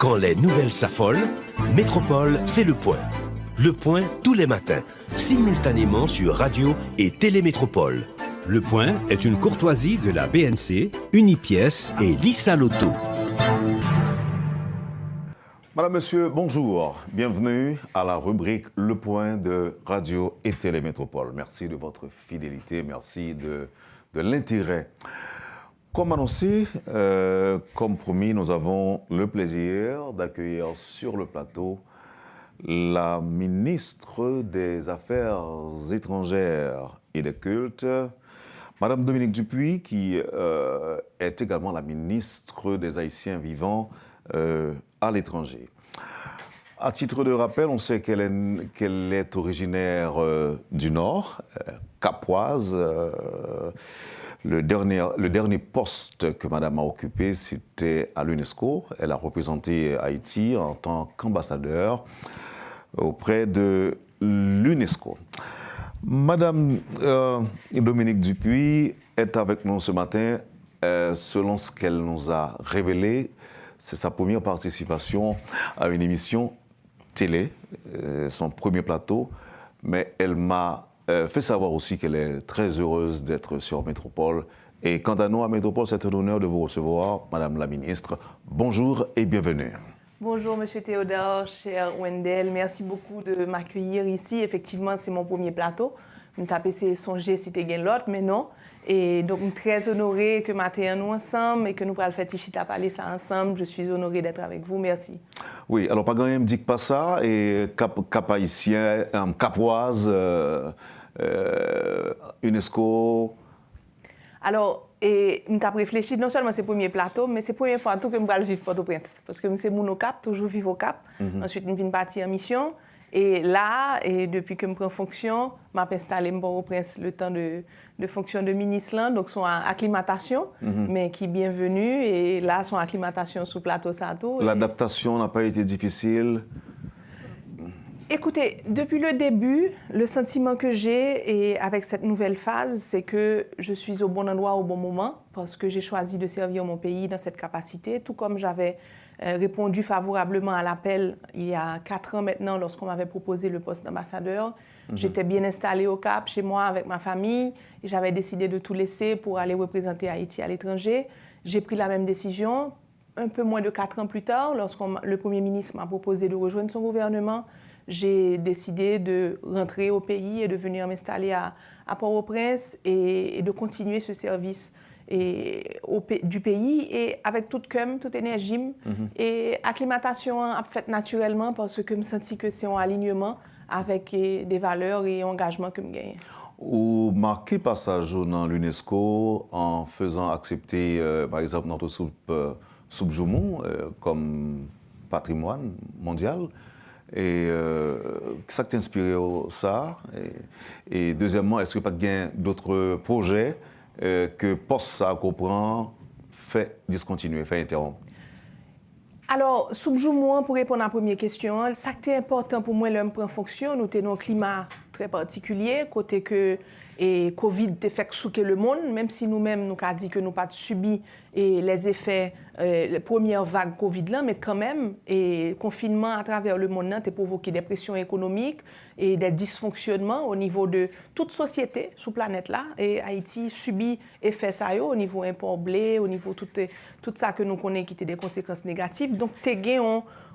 Quand les nouvelles s'affolent, Métropole fait le point. Le point tous les matins, simultanément sur Radio et Télémétropole. Le point est une courtoisie de la BNC, Unipièce et Lisa Lotto. Madame, Monsieur, bonjour. Bienvenue à la rubrique Le Point de Radio et Télémétropole. Merci de votre fidélité, merci de l'intérêt. Comme annoncé, comme promis, nous avons le plaisir d'accueillir sur le plateau la ministre des Affaires étrangères et des cultes, Madame Dominique Dupuis, qui est également la ministre des Haïtiens vivants à l'étranger. À titre de rappel, on sait qu'elle est originaire du Nord, capoise. Le dernier poste que Madame a occupé, c'était à l'UNESCO. Elle a représenté Haïti en tant qu'ambassadeur auprès de l'UNESCO. Madame Dominique Dupuis est avec nous ce matin. Selon ce qu'elle nous a révélé, c'est sa première participation à une émission télé, son premier plateau, mais elle m'a fait savoir aussi qu'elle est très heureuse d'être sur Métropole. Et quant à nous, à Métropole, c'est un honneur de vous recevoir, Madame la Ministre. Bonjour et bienvenue. Bonjour, Monsieur Théodore, cher Wendell. Merci beaucoup de m'accueillir ici. Effectivement, c'est mon premier plateau. Je me tapais songer si c'était l'autre, mais non. Et donc, je suis très honorée que matin nous ensemble et que nous pourrons faire Tichita parler ça ensemble. Je suis honorée d'être avec vous. Merci. Oui, alors pas grand me dit pas ça. Et cap haïtien, capoise, UNESCO. Alors, et je me réfléchi, non seulement c'est le premier plateau, mais c'est la première fois tout que je vais vivre Port-au-Prince. Parce que c'est mon Cap, toujours vivre au Cap. Ensuite, je viens partir en mission. Et là, et depuis que je prends fonction, je m'ai installé à Port-au-Prince le temps de fonction de ministre, donc son acclimatation, mais qui est bienvenue. Et là, son acclimatation sous plateau Sato. L'adaptation n'a pas été difficile? Écoutez, depuis le début, le sentiment que j'ai et avec cette nouvelle phase, c'est que je suis au bon endroit au bon moment parce que j'ai choisi de servir mon pays dans cette capacité, tout comme j'avais répondu favorablement à l'appel il y a 4 ans maintenant lorsqu'on m'avait proposé le poste d'ambassadeur. J'étais bien installée au Cap, chez moi, avec ma famille, et j'avais décidé de tout laisser pour aller représenter Haïti à l'étranger. J'ai pris la même décision un peu moins de 4 ans plus tard, lorsque le Premier ministre m'a proposé de rejoindre son gouvernement. J'ai décidé de rentrer au pays et de venir m'installer à Port-au-Prince et de continuer ce service du pays et avec toute cœur, toute énergie. Et acclimatation a fait naturellement parce que je me sentis que c'est un alignement avec des valeurs et engagements que je gagne. Ou marqué passage dans l'UNESCO en faisant accepter, par exemple, notre soupe Joumou comme patrimoine mondial. Et ça t'a inspiré ça? Et deuxièmement, est-ce que pas d'autres projets que poste ça comprend fait discontinuer, fait interrompre? Alors, Soubjoumouen, pour répondre à la première question, ça qui est important pour moi, l'homme prend fonction, nous avons un climat très particulier, côté que Covid a fait souquer le monde, même si nous-mêmes, nous avons dit que nous n'avons pas subi les effets, la première vague Covid, là, mais quand même, le confinement à travers le monde a provoqué des pressions économiques et des dysfonctionnements au niveau de toute société sur la planète là. Et Haïti subit effet ça au niveau import blé, au niveau tout ça que nous connaissons qui a des conséquences négatives. Donc, tu as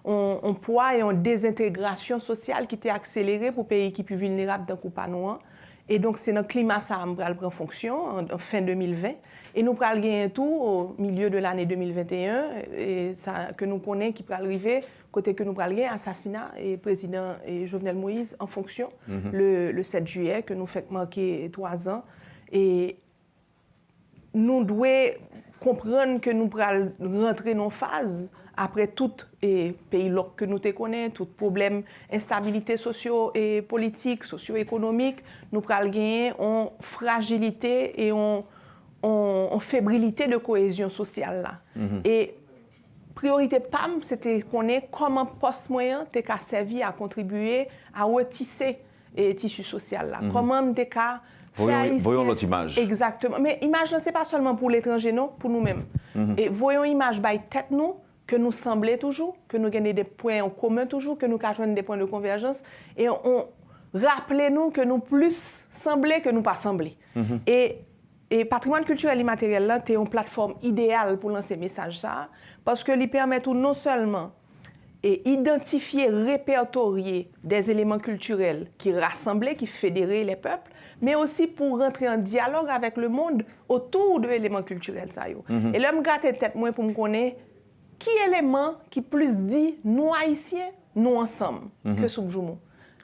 un poids et une désintégration sociale qui est accélérée pour les pays qui sont plus vulnérables dans le coup noir. Et donc, c'est notre climat ça prend fonction en fin 2020. Et nous allons gagner tout au milieu de l'année 2021, et ça, que nous connaissons qui peut arriver, côté que nous allons gagner assassinat et président Jovenel Moïse en fonction le 7 juillet, que nous fait marquer 3 ans. Et nous devons comprendre que nous allons rentrer dans une phase après tout pays que nous connaissons, tout problème, instabilité socio et politique, socio-économique, nous allons gagner en fragilité et en fébrilité de cohésion sociale là. Et priorité PAM, c'était qu'on ait comment poste moyen t'es qu'à servir à contribuer à retisser le tissu social là. Comment t'es qu'à Voyons notre image. Exactement. Mais image, ce n'est pas seulement pour l'étranger, non, pour nous-mêmes. Et voyons l'image by tête nous, que nous semblons toujours, que nous gagnons des points en commun toujours, que nous avons des points de convergence. Et rappelez-nous que nous plus semblons que nous pas semblons. Et patrimoine culturel immatériel, là, c'est une plateforme idéale pour lancer message ça, parce que lui permet tout non seulement identifier, répertorier des éléments culturels qui rassemblent, qui fédèrent les peuples, mais aussi pour rentrer en dialogue avec le monde autour de l'élément culturel. Ça, Et là, je me gratte tête moi pour me connaître qui élément qui plus dit nous haïtiens, nous ensemble, que Soubjoumou.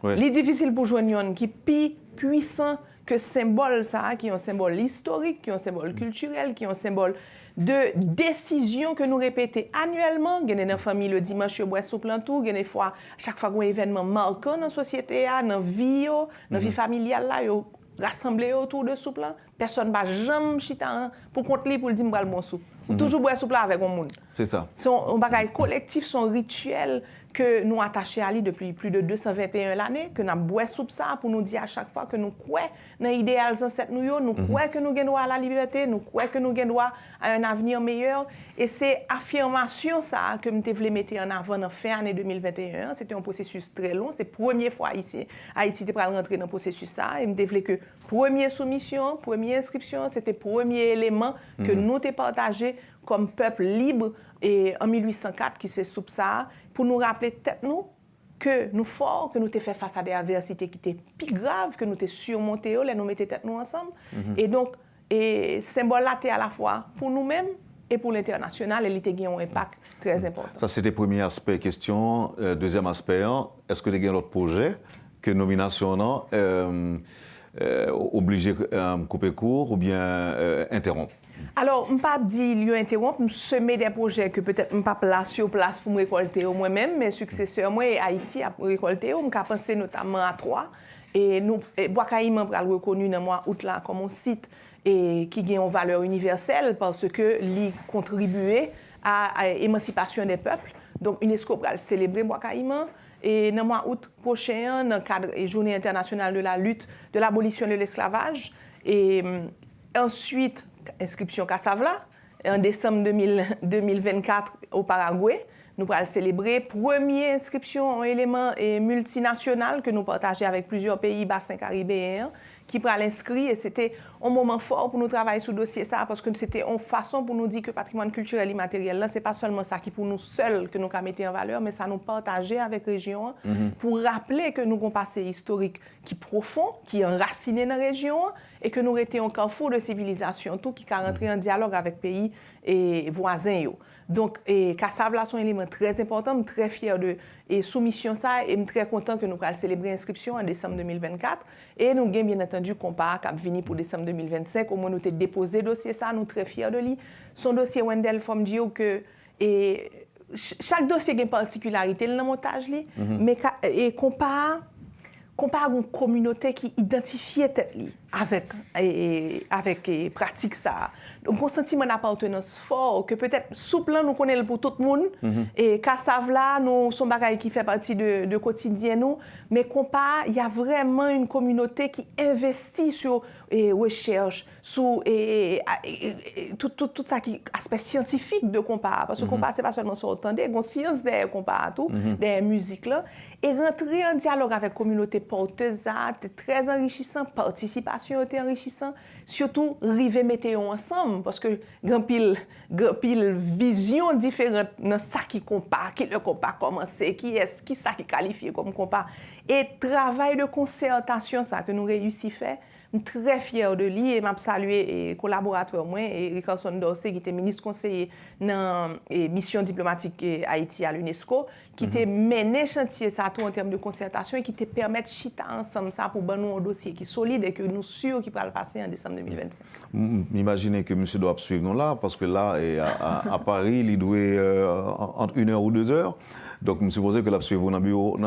Ouais. Il est difficile pour joindre un qui est plus puissant que symbole ça, qui est un symbole historique, qui est un symbole culturel, qui est un symbole de décision que nous répétons annuellement. Il y a des familles le dimanche, ils boivent soupe en tout. Il y a des fois, chaque fois qu'il y a un événement marquant dans la société, dans la vie familiale, ils sont rassemblés autour de soupe. Personne ne va jamais chita pour compte pour le dire que bon soupe. Toujours boire soupe avec un monde. C'est ça. Son bagage collectif, son rituel que nous attachons à lui depuis plus de 221 l'année, que nous boire soupe ça pour nous dire à chaque fois que nous croyons dans l'idéal ancêtre nous croyons que nous avons droit à la liberté, nous croyons que nous avons droit à un avenir meilleur. Et c'est affirmation ça que je voulais mettre en avant en fin année 2021. C'était un processus très long. C'est la première fois ici Haïti était rentrer dans le processus ça. Et je voulais que première soumission, première inscription, c'était le premier élément que nous avons partagé comme peuple libre et en 1804 qui s'est sous ça pour nous rappeler tête nous que nous forts, que nous t'ai fait face à des adversités qui étaient plus graves, que nous t'ai surmonté, là nous mettions tête nous ensemble. Et donc symbole là à la fois pour nous-mêmes et pour l'international, et il a un impact très important. Ça c'était le premier aspect question. Deuxième aspect, est-ce que tu as d'autres projets que nomination obligé de couper court ou bien interrompre? Alors, je ne pas dire qu'il interrompre, je semer des projets que peut-être je ne pas place sur place pour me récolter moi-même, mais successeurs, moi et Haïti a récolté, je pense notamment à 3. Et nous, Bois-Caïman a reconnu dans le mois d'août là comme un site qui a une valeur universelle parce que il contribuait à l'émancipation des peuples. Donc, UNESCO va célébrer Bois-Caïman. Et dans le mois d'août prochain, dans le cadre de la Journée internationale de la lutte de l'abolition de l'esclavage. Et ensuite, inscription Cassavla, en décembre 2024 au Paraguay. Nous allons célébrer la première inscription en élément multinational que nous partageons avec plusieurs pays bassins caribéens qui pourra l'inscrire. Et c'était un moment fort pour nous travailler sur le dossier ça parce que c'était une façon pour nous dire que le patrimoine culturel immatériel, ce n'est pas seulement ça qui pour nous seuls que nous mettons en valeur, mais ça nous partager avec la région pour rappeler que nous avons un passé historique qui est profond, qui est enraciné dans la région et que nous étions un carrefour de civilisation, tout qui a rentré en dialogue avec pays et voisins. Donc, Cassavla sont un élément très important, je suis très fier de soumission ça et je suis très content que nous puissions célébrer l'inscription en décembre 2024. Et nous avons bien entendu compas qui a venu pour décembre 2025. Au moins, nous avons déposé le dossier ça, nous sommes très fiers de lui. Son dossier Wendell Fom Dio que chaque dossier a une particularité dans le montage, mais compas une communauté qui identifie tête avec pratique ça. Donc un sentiment d'appartenance fort que peut-être sous plan nous connaissons pour tout le monde et Cassavla nous son bagage qui fait partie de quotidien nous, mais compas il y a vraiment une communauté qui investit sur recherche sur tout ça qui aspect scientifique de compas parce que compas c'est pas seulement sur entendre une science derrière compas tout des musiques là et rentrer en dialogue avec communauté porteuse c'est très enrichissant, participation était enrichissant, surtout river météo ensemble parce que grand pile vision différente dans ça qui compare, qui le compare commencer, qui ça qui qualifie comme compare et travail de concertation ça que nous réussi faire. Je suis très fier de lui et je salue les collaborateurs moi et Ricardson Dorsey qui était ministre conseiller dans la mission diplomatique Haïti à l'UNESCO qui t'a mené chantier ça tout en termes de concertation et qui te permet de chita ensemble ça pour nous un dossier qui est solide et que nous sûrs qui va le passer en décembre 2025. Imaginez que monsieur doit suivre nous là parce que là à Paris il doit entre 1 heure ou 2 heures. Donc, je suppose que la suivre dans le bureau.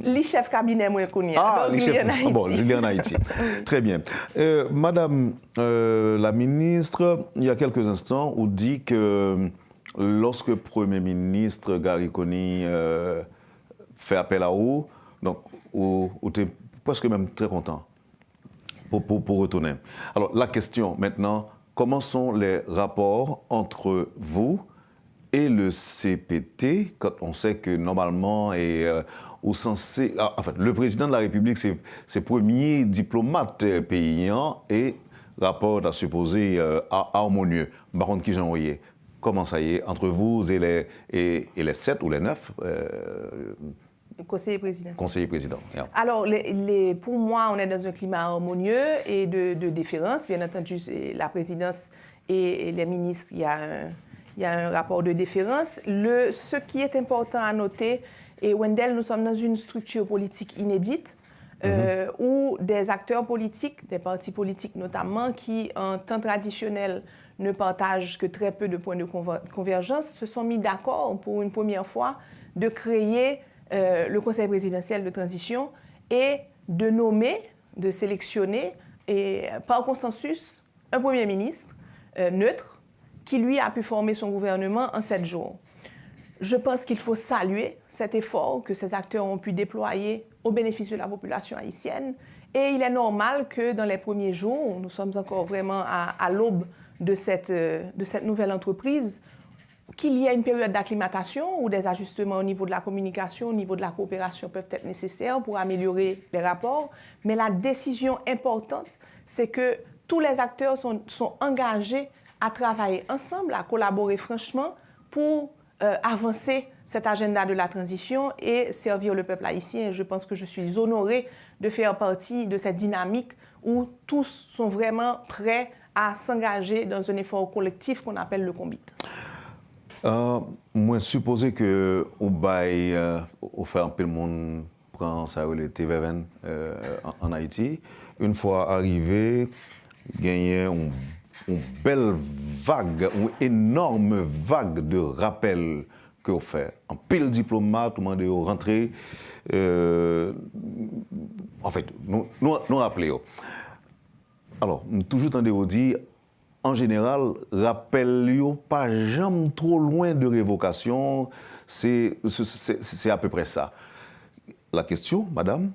Les chefs cabinet, moi, je connais. Ah, donc, les chefs. Bon, il est en Haïti. Très bien. Madame la ministre, il y a quelques instants, on dit que lorsque le Premier ministre Gary Coney fait appel à vous, donc, vous êtes presque même très content pour retourner. Alors, la question maintenant, comment sont les rapports entre vous et le CPT, quand on sait que normalement le président de la République, c'est premier diplomate paysan et rapport à supposer harmonieux. Par contre, qui j'en voyais? Comment ça y est, entre vous et les 7 ou les 9 conseiller présidentiel. Conseiller président. Yeah. Alors, pour moi, on est dans un climat harmonieux et de déférence. Bien entendu, c'est la présidence et les ministres, il y a un rapport de déférence. Ce qui est important à noter, et Wendell, nous sommes dans une structure politique inédite, où des acteurs politiques, des partis politiques notamment, qui en temps traditionnel ne partagent que très peu de points de convergence, se sont mis d'accord pour une première fois de créer le Conseil présidentiel de transition et de nommer, de sélectionner, et par consensus, un Premier ministre neutre qui, lui, a pu former son gouvernement en 7 jours. Je pense qu'il faut saluer cet effort que ces acteurs ont pu déployer au bénéfice de la population haïtienne. Et il est normal que dans les premiers jours, nous sommes encore vraiment à l'aube de cette nouvelle entreprise, qu'il y ait une période d'acclimatation où des ajustements au niveau de la communication, au niveau de la coopération peuvent être nécessaires pour améliorer les rapports. Mais la décision importante, c'est que tous les acteurs sont engagés à travailler ensemble, à collaborer franchement pour avancer cet agenda de la transition et servir le peuple haïtien. Je pense que je suis honorée de faire partie de cette dynamique où tous sont vraiment prêts à s'engager dans un effort collectif qu'on appelle le COMBIT. Moi, supposé que au fait un peu le monde prend ça le TVN en Haïti, une fois arrivé, gagner une belle vague, une énorme vague de rappels que vous faites. En pile diplomate, vous demandez de rentrer. En fait, nous rappelez. Alors, toujours tendez vous dire, en général, rappel pas jamais trop loin de révocation, c'est à peu près ça. La question, madame,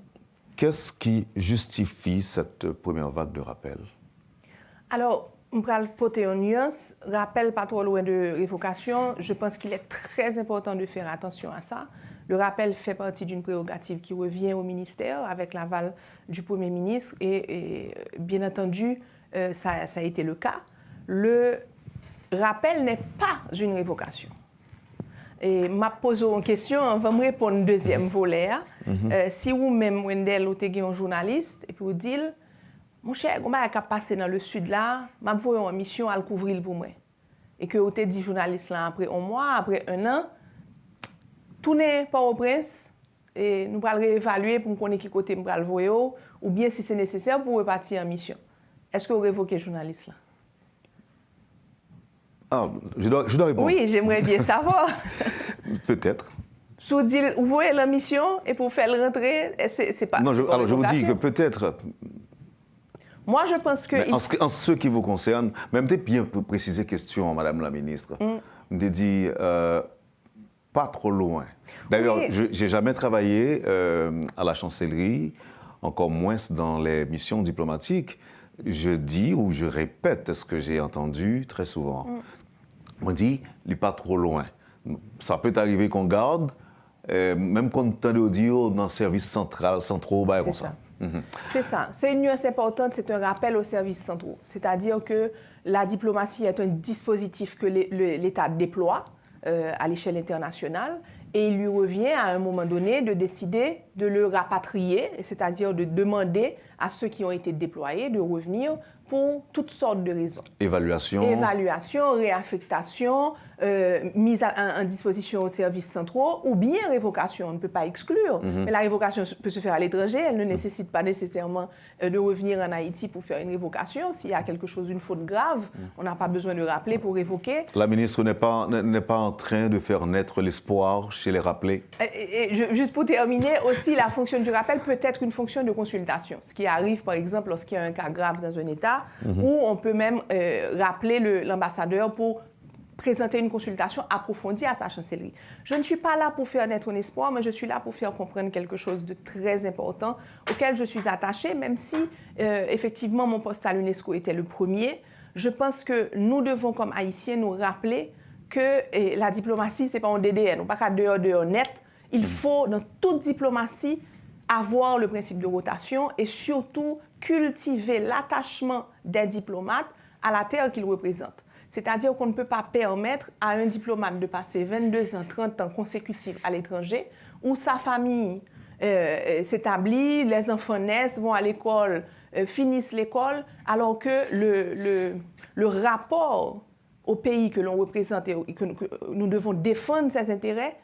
qu'est-ce qui justifie cette première vague de rappel? Alors, on va porter en nuance, rappel pas trop loin de révocation, je pense qu'il est très important de faire attention à ça. Le rappel fait partie d'une prérogative qui revient au ministère avec l'aval du Premier ministre et bien entendu, ça a été le cas. Le rappel n'est pas une révocation. Et m'a posé une question, on va me répondre un deuxième volet. Si vous-même, Wendell, vous êtes un journaliste, et puis vous dites, mon cher, comment est-ce passé dans le sud là, m'a envoyé en mission à le couvrir pour moi. Et que vous êtes dit journaliste là après un mois, après un an, tournez Port-au-Prince et nous allons réévaluer pour connaître qui côté nous allons voyer ou bien si c'est nécessaire pour repartir en mission. Est-ce que vous révoquez journaliste là? Ah, je dois répondre. Oui, j'aimerais bien savoir. Peut-être. Si vous dites, vous voyez la mission et pour faire le rentrer, c'est pas. Non, alors je vous dis que peut-être. Moi, je pense que. En ce qui vous concerne, même peut-être bien pour préciser question, Madame la Ministre, me dit pas trop loin. D'ailleurs, oui. Je n'ai jamais travaillé à la chancellerie, encore moins dans les missions diplomatiques. Je dis ou je répète ce que j'ai entendu très souvent. On dit, il n'est pas trop loin. Ça peut arriver qu'on garde, même qu'on tente de dire dans le service centraux, bah, comme ça. C'est ça. C'est une nuance importante, c'est un rappel aux services centraux. C'est-à-dire que la diplomatie est un dispositif que l'État déploie à l'échelle internationale et il lui revient à un moment donné de décider de le rapatrier, c'est-à-dire de demander à ceux qui ont été déployés de revenir pour toutes sortes de raisons. Évaluation, réaffectation, mise en disposition aux services centraux ou bien révocation. On ne peut pas exclure, mais la révocation peut se faire à l'étranger. Elle ne nécessite pas nécessairement de revenir en Haïti pour faire une révocation. S'il y a quelque chose, une faute grave, on n'a pas besoin de rappeler pour révoquer. La ministre n'est pas en train de faire naître l'espoir chez les rappelés. Juste pour terminer, aussi, la fonction du rappel peut être une fonction de consultation. Ce qui arrive, par exemple, lorsqu'il y a un cas grave dans un État, où on peut même rappeler l'ambassadeur pour présenter une consultation approfondie à sa chancellerie. Je ne suis pas là pour faire naître un espoir, mais je suis là pour faire comprendre quelque chose de très important auquel je suis attachée, même si, effectivement, mon poste à l'UNESCO était le premier. Je pense que nous devons, comme Haïtiens, nous rappeler que la diplomatie, ce n'est pas un DDN, on pas qu'à dehors net. Il faut, dans toute diplomatie, avoir le principe de rotation et surtout cultiver l'attachement des diplomates à la terre qu'ils représentent. C'est-à-dire qu'on ne peut pas permettre à un diplomate de passer 22 ans, 30 ans consécutifs à l'étranger, où sa famille s'établit, les enfants naissent, vont à l'école, finissent l'école, alors que le rapport au pays que l'on représente et que nous devons défendre ses intérêts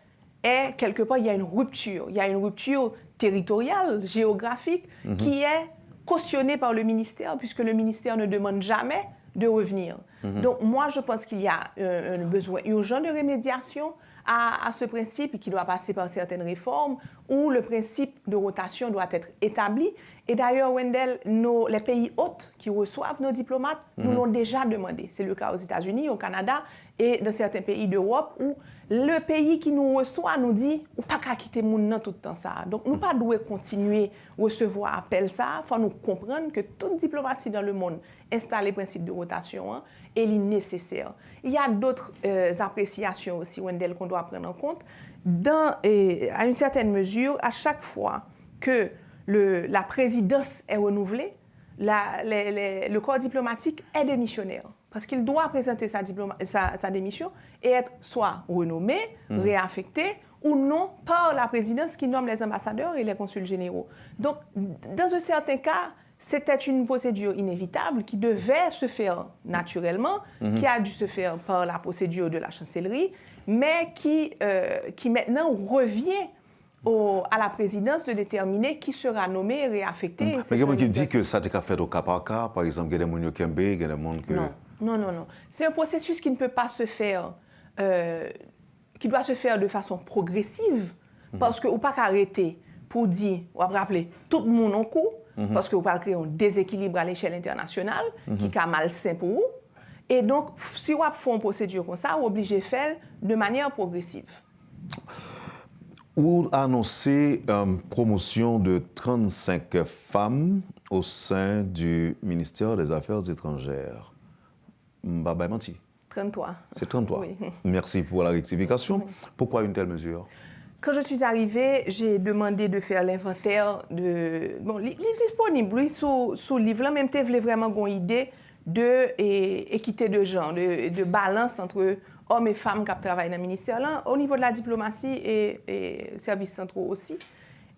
est, quelque part, il y a une rupture. Il y a une rupture territoriale, géographique, qui est cautionnée par le ministère, puisque le ministère ne demande jamais de revenir. Donc, moi, je pense qu'il y a un besoin urgent de remédiation à ce principe qui doit passer par certaines réformes où le principe de rotation doit être établi. Et d'ailleurs, Wendell, les pays hôtes qui reçoivent nos diplomates nous l'ont déjà demandé. C'est le cas aux États-Unis, au Canada et dans certains pays d'Europe où le pays qui nous reçoit nous dit « ou pas qu'à quitter mon nom tout le temps ça ». Donc, nous ne devons pas continuer à recevoir appel ça. Il faut nous comprendre que toute diplomatie dans le monde installe les principes de rotation et il est nécessaire. Il y a d'autres appréciations aussi, Wendell, qu'on doit prendre en compte. À une certaine mesure, à chaque fois que la présidence est renouvelée, le corps diplomatique est démissionnaire. Parce qu'il doit présenter sa démission et être soit renommé, réaffecté, ou non par la présidence qui nomme les ambassadeurs et les consuls généraux. Donc, dans un certain cas, c'était une procédure inévitable qui devait se faire naturellement, qui a dû se faire par la procédure de la chancellerie, mais qui maintenant revient à la présidence de déterminer qui sera nommé et réaffecté. Mais il y a quelqu'un qui dit que ça a été fait au cas par cas, par exemple, il y a des gens qui aiment, il y a des gens que... Non. C'est un processus qui ne peut pas se faire, qui doit se faire de façon progressive, parce qu'on ne peut pas arrêter pour dire, on va rappeler, tout le monde en cours, parce qu'on va créer un déséquilibre à l'échelle internationale qui est malsain pour vous. Et donc, si on fait une procédure comme ça, on est obligé de faire de manière progressive. Ou annoncer une promotion de 35 femmes au sein du ministère des Affaires étrangères. Mbaba menti. 33. C'est 33. Oui. Merci pour la rectification. Oui. Pourquoi une telle mesure? Quand je suis arrivée, j'ai demandé de faire l'inventaire de... Bon, il est disponible, lui, sous le livre-là, même tu voulais vraiment une idée d'équité de genre, de balance entre hommes et femmes qui travaillent dans le ministère-là, au niveau de la diplomatie et services centraux aussi,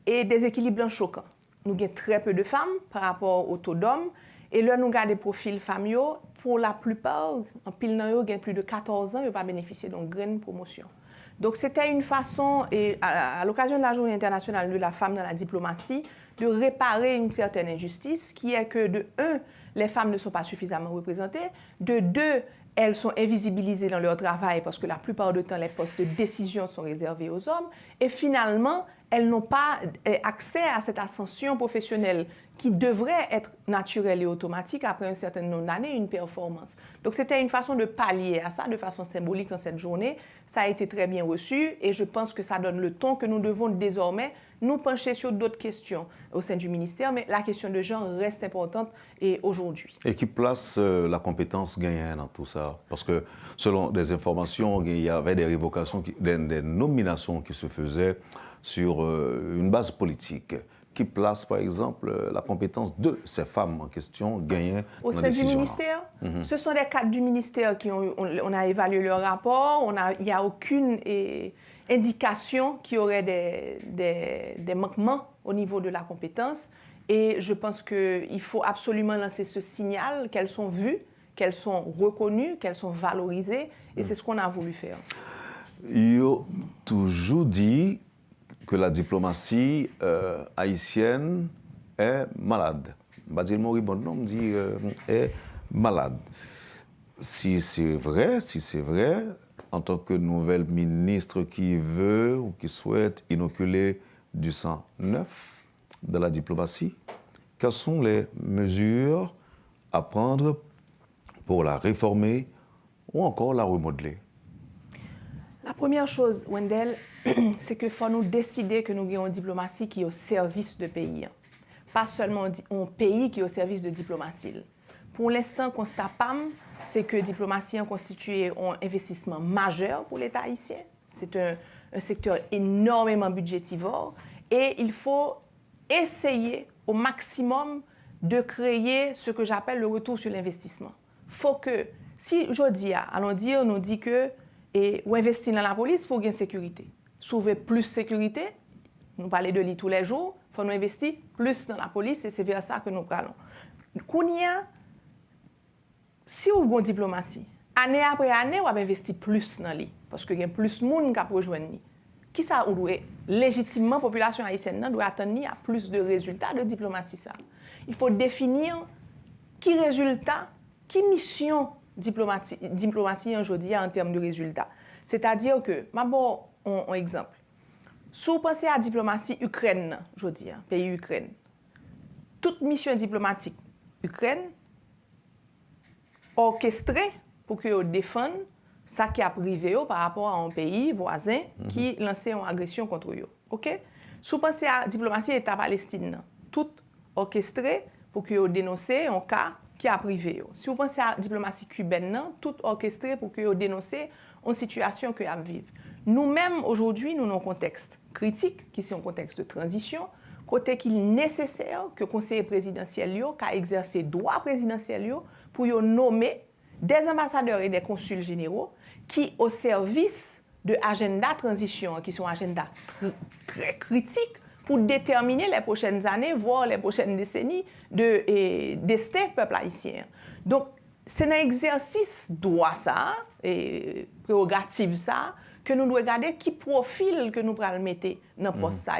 et des équilibres choquants. Nous avons très peu de femmes par rapport au taux d'hommes, et là, nous avons des profils familiaux. Pour la plupart, en pile dans eux, ils ont plus de 14 ans, ils n'ont pas bénéficié d'une grande promotion. Donc, c'était une façon, et à l'occasion de la Journée internationale de la femme dans la diplomatie, de réparer une certaine injustice, qui est que, de un, les femmes ne sont pas suffisamment représentées, de deux, elles sont invisibilisées dans leur travail parce que la plupart du temps, les postes de décision sont réservés aux hommes. Et finalement, elles n'ont pas accès à cette ascension professionnelle qui devrait être naturelle et automatique après un certain nombre d'années, une performance. Donc, c'était une façon de pallier à ça de façon symbolique en cette journée. Ça a été très bien reçu et je pense que ça donne le ton que nous devons désormais nous pencher sur d'autres questions au sein du ministère, mais la question de genre reste importante et aujourd'hui. Et qui place la compétence gagnante dans tout ça? Parce que selon des informations, il y avait des révocations, des nominations qui se faisaient sur une base politique. Qui place, par exemple, la compétence de ces femmes en question gagnant au sein du ministère? Ce sont des cadres du ministère qui on a évalué leur rapport. Il n'y a aucune indication qu'il y aurait des manquements au niveau de la compétence. Et je pense qu'il faut absolument lancer ce signal qu'elles sont vues, qu'elles sont reconnues, qu'elles sont valorisées. Et c'est ce qu'on a voulu faire. Il a toujours dit que la diplomatie haïtienne est malade. Badil Moribond dit est malade. Si c'est vrai, en tant que nouvelle ministre qui veut ou qui souhaite inoculer du sang neuf de la diplomatie, quelles sont les mesures à prendre pour la réformer ou encore la remodeler? La première chose, Wendell, c'est qu'il faut nous décider que nous avons une diplomatie qui est au service de pays. Pas seulement un pays qui est au service de diplomatie. Pour l'instant, constat PAM, c'est que diplomatie a constitué un investissement majeur pour l'État haïtien. C'est un secteur énormément budgétivore et il faut essayer au maximum de créer ce que j'appelle le retour sur l'investissement. Faut que, si aujourd'hui, allons dire, nous dit que ou investir dans la police pour gagner sécurité. Sauver plus sécurité, nous parlons de lui tous les jours, il faut nous investir plus dans la police et c'est vers ça que nous parlons. Kounia, si vous avez une diplomatie, année après année, vous investi plus dans lui parce qu'il y a plus de monde qui a rejoindre lui. Qui ça doit légitimement, la population haïtienne doit attendre à plus de résultats de diplomatie. Ça. Il faut définir qui résultat, qui mission diplomatie aujourd'hui en termes de résultats. C'est-à-dire que, d'abord, un exemple. Si vous pensez à la diplomatie Ukraine, aujourd'hui, pays Ukraine, toute mission diplomatique Ukraine orchestrée pour que vous défendent ça qui a privé par rapport à un pays voisin qui lançait une agression contre eux. OK? Si vous pensez à la diplomatie État palestinien, tout orchestré pour que vous dénoncez un cas qui a privé. Si vous pensez à la diplomatie cubaine, tout orchestré pour que vous dénoncez une situation que vous vivez. Nous-mêmes, aujourd'hui, nous avons un contexte critique, qui est un contexte de transition, côté qu'il est nécessaire que le conseiller présidentiel ait exercé droit présidentiel pour nommer des ambassadeurs et des consuls généraux qui, au service de l'agenda transition, qui sont un agenda très critique, pour déterminer les prochaines années, voire les prochaines décennies de destin peuple haïtien. Donc, c'est un exercice droit ça, et prérogative ça, que nous devons regarder qui profil que nous allons mettre dans le poste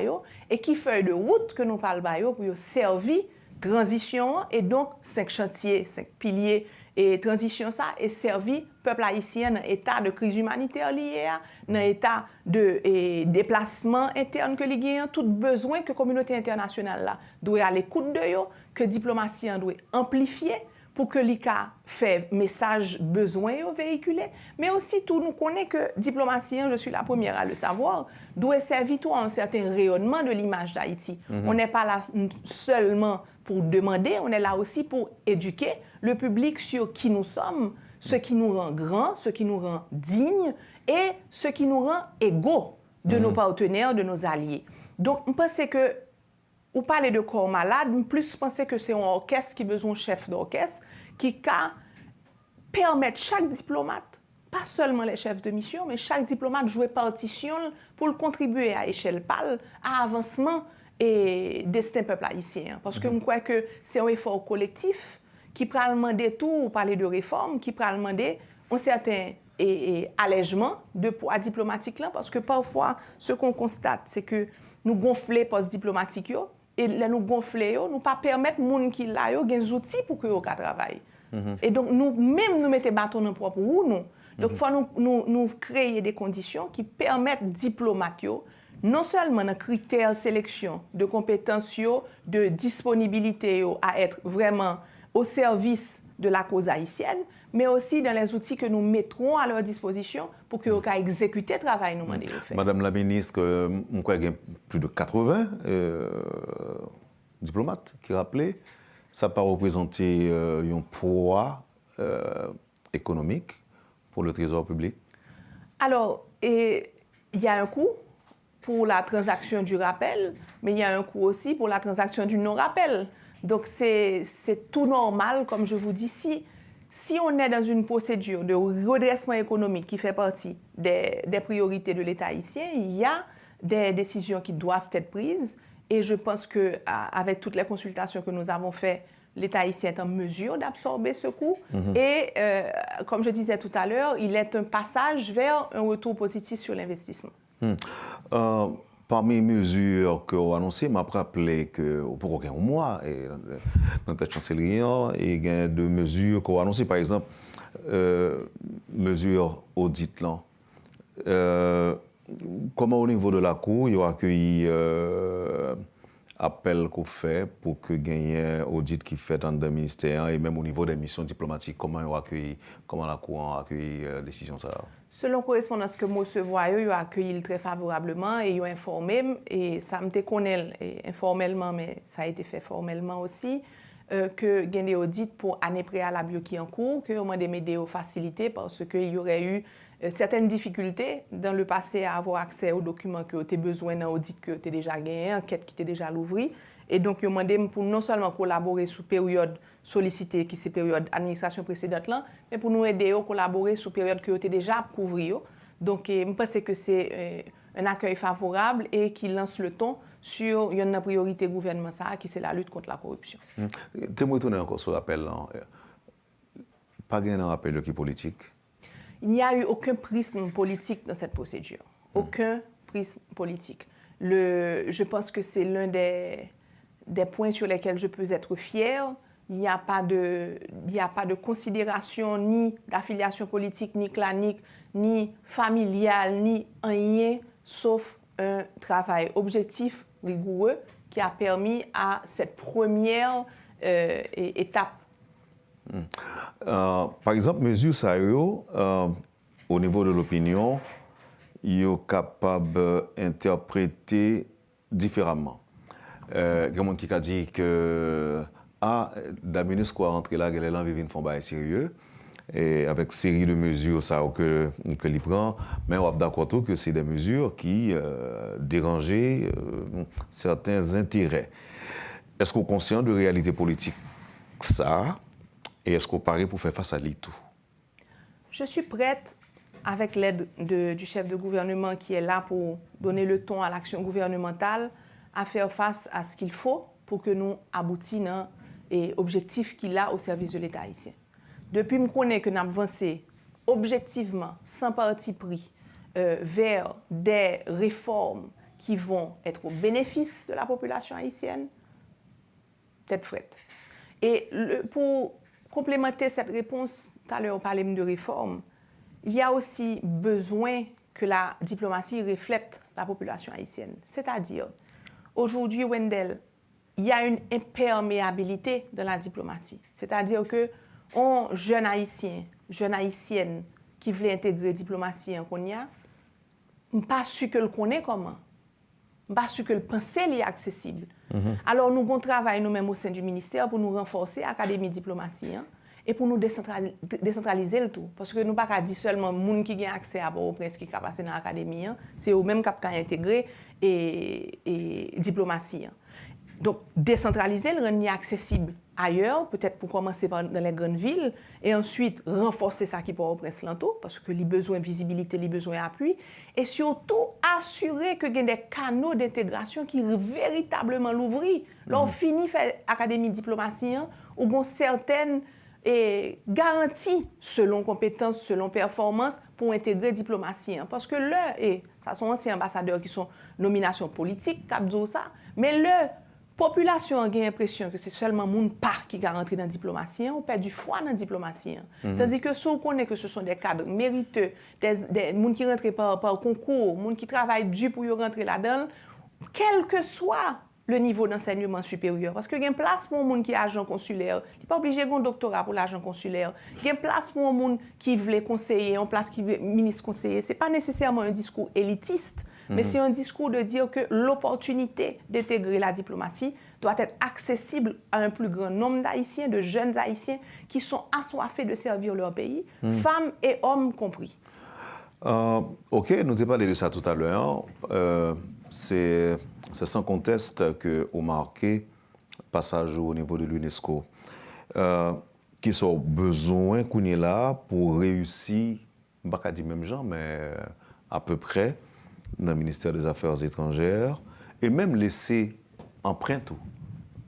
et qui feuille de route que nous allons pour servir transition et donc 5 chantiers, 5 piliers et transition ça et servir peuple haïtien dans état de crise humanitaire lié dans état de déplacement interne que li gagne tout besoin que communauté internationale là doit à l'écoute de yo que diplomatie doit amplifier pour que l'ICA fait message besoin véhiculé, mais aussi tout nous connaît que diplomatie, je suis la première à le savoir, doit servir tout à un certain rayonnement de l'image d'Haïti. On n'est pas là seulement pour demander, on est là aussi pour éduquer le public sur qui nous sommes, ce qui nous rend grands, ce qui nous rend dignes et ce qui nous rend égaux de nos partenaires, de nos alliés. Donc, je pense que ou parler de corps malade, plus penser que c'est un orchestre qui a besoin de chef d'orchestre qui permet chaque diplomate, pas seulement les chefs de mission, mais chaque diplomate jouer partition pour contribuer à échelle pâle à l'avancement et destin peuple haïtien. Parce que je crois que c'est un effort collectif qui peut demander tout, ou parler de réforme, qui peut demander un certain allègement de poids diplomatique là, parce que parfois, ce qu'on constate, c'est que nous gonflons postes diplomatiques et là nous gonflons, nous pas permettre aux gens qui là des outils pour que travaillent. Et donc nous-mêmes nous mettons bâton dans propre roue nous. Donc il faut nous créer des conditions qui permettent diplomates non seulement dans critères de sélection, de compétences, de disponibilité à être vraiment au service de la cause haïtienne, mais aussi dans les outils que nous mettrons à leur disposition pour qu'ils puissent exécuter le travail que nous demandons de faire. Madame la ministre, il y a plus de 80 diplomates qui rappelaient. Ça peut représenter un poids économique pour le Trésor public. Alors, il y a un coût pour la transaction du rappel, mais il y a un coût aussi pour la transaction du non-rappel. Donc, c'est tout normal, comme je vous dis, si on est dans une procédure de redressement économique qui fait partie des priorités de l'État haïtien, il y a des décisions qui doivent être prises. Et je pense qu'avec toutes les consultations que nous avons faites, l'État haïtien est en mesure d'absorber ce coût. Et comme je disais tout à l'heure, il est un passage vers un retour positif sur l'investissement. Parmi les mesures que vous avez annoncées, je me rappelle que pour un mois, dans la chancellerie, il y a deux mesures que vous avez annoncées. Par exemple, mesures audit. Comment au niveau de la Cour, il y a accueilli appel qu'on fait pour que gagne audit qui fait dans le ministère et même au niveau des missions diplomatiques, comment la Cour a accueilli la décision ça? Selon correspondance que moi recevais, ils ont accueilli très favorablement et ils ont informé, et ça me connaît informellement, mais ça a été fait formellement aussi. que il y a des audits pour année préalable qui en cours, que on des médias facilités parce qu'il y aurait eu certaines difficultés dans le passé à avoir accès aux documents que tu as besoin d'un audit que tu as déjà gagné, enquête qui t'est déjà l'ouvri. Et donc, je demandé pour non seulement collaborer sous période sollicitée, qui c'est période administration précédente là, mais pour nous aider à collaborer sous période que tu as déjà couvert. Donc, je pense que c'est un accueil favorable et qui lance le ton sur une priorité gouvernementale qui c'est la lutte contre la corruption. Tu me retourner encore sur l'appel là. Pas un appel qui est politique. Il n'y a eu aucun prisme politique dans cette procédure. Aucun prisme politique. Je pense que c'est l'un des points sur lesquels je peux être fière. Il n'y a pas de considération ni d'affiliation politique, ni clanique, ni familiale, ni rien, sauf un travail objectif, rigoureux, qui a permis à cette première étape. Par exemple, mesure ça au niveau de l'opinion, ils sont capables d'interpréter différemment. Il y a des gens qui ont dit que la MINUSCO a rentré là, elle a envie de faire un sérieux, et avec une série de mesures que l'on prend, mais on est d'accord que c'est des mesures qui dérangeaient certains intérêts. Est-ce qu'on est conscient de la réalité politique ça? Et est-ce qu'on paraît pour faire face à l'ITU? Je suis prête, avec l'aide du chef de gouvernement qui est là pour donner le ton à l'action gouvernementale, à faire face à ce qu'il faut pour que nous aboutissions et objectifs qu'il a au service de l'État haïtien. Depuis que je connais que nous avons avancé objectivement, sans parti pris, vers des réformes qui vont être au bénéfice de la population haïtienne, tête frette. Et pour complémenter cette réponse, tout à l'heure on parlait de réforme, il y a aussi besoin que la diplomatie reflète la population haïtienne. C'est-à-dire, aujourd'hui, Wendell, il y a une imperméabilité dans la diplomatie. C'est-à-dire que un jeune haïtien, jeune haïtienne qui voulait intégrer la diplomatie en Konya, je ne suis pas sûr que le connaît comment. Je ne suis pas sûr que le penser est accessible. Alors, nous avons travaillé nous-mêmes au sein du ministère pour nous renforcer l'Académie de diplomatie et pour nous décentraliser le tout. Parce que nous ne pouvons pas dire seulement les gens qui ont accès à Port-au-Prince qui sont passés dans l'Académie, c'est eux-mêmes qui ont intégré et diplomatie. Donc, décentraliser, le rendre accessible ailleurs, peut-être pour commencer dans les grandes villes, et ensuite renforcer ça qui peut au Prince Lanto, parce que les besoins de visibilité, les besoins d'appui, et surtout assurer que il y a des canaux d'intégration qui véritablement l'ouvrir. Là, on finit faire académie de diplomatie, où on certaines garanties selon compétences, selon performance, pour intégrer diplomatie. Parce que là, et ça sont anciens ambassadeurs qui sont nominations politiques, cap ça, mais là, population a l'impression que c'est seulement moun qui va rentrer dans la diplomatie, on perd du foi dans la diplomatie. Tandis que si on connaît que ce sont des cadres mériteux, des gens qui rentrent par concours, des gens qui travaillent dur pour rentrer là-dedans, quel que soit le niveau d'enseignement supérieur. Parce qu'il y a une place pour les gens qui sont agent consulaire. Il n'est pas obligé d'avoir un doctorat pour l'agent consulaire. Il y a une place pour les gens qui veulent conseiller, une place qui veut ministre conseiller. Ce n'est pas nécessairement un discours élitiste, mais c'est un discours de dire que l'opportunité d'intégrer la diplomatie doit être accessible à un plus grand nombre d'Haïtiens, de jeunes Haïtiens qui sont assoiffés de servir leur pays, femmes et hommes compris. OK, nous avons parlé de ça tout à l'heure. C'est sans conteste que vous marquez passage au niveau de l'UNESCO. Qui sont besoin qu'on est là pour réussir, je ne vais pas dire même gens, mais à peu près, dans le ministère des Affaires étrangères, et même laisser empreinte.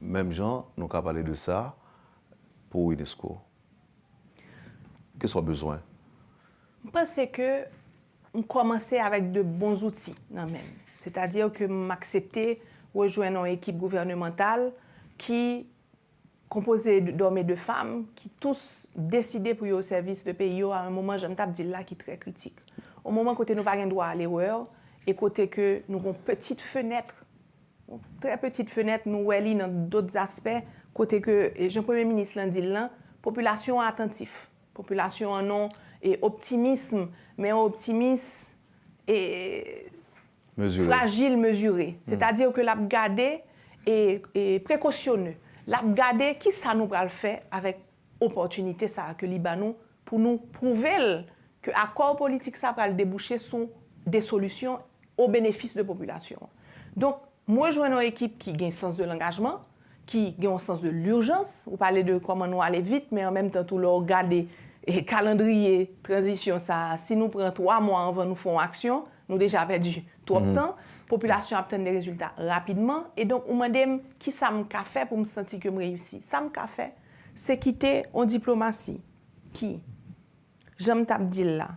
Même gens, nous avons parlé de ça pour l'UNESCO. Quels sont les besoins? Je pense que on commençait avec de bons outils. C'est-à-dire que m'accepter rejoindre une équipe gouvernementale qui composée d'hommes et de femmes qui tous décidaient pour y au service de pays à un moment, j'aime dire là, qui est très critique. Au moment côté nous n'avons pas droit à l'erreur et côté que nous avons une petite fenêtre, une très petite fenêtre, nous voyons dans d'autres aspects, côté que, et Jean-Premier ministre l'a dit là, population attentive, population en non et optimisme, mais un optimisme et fragile, mesuré. C'est-à-dire que l'a gardé et précautionneux. l'a regardé qui ça nous va le faire avec opportunité ça que Libanon pour nous prouver que accord politique ça va le déboucher sur des solutions au bénéfice de la population. Donc moi je vois une équipe qui a un sens de l'engagement, qui a un sens de l'urgence. Vous parlez de comment nous aller vite, mais en même temps tout le regarder et calendrier transition ça. Si nous prenons 3 mois avant nous faire action, nous déjà perdu trop de temps. Population obtient des résultats rapidement et donc on m'a dit qui ça me fait pour me sentir que je réussis. Ça me fait c'est quitter en diplomatie qui j'aime t'abdil là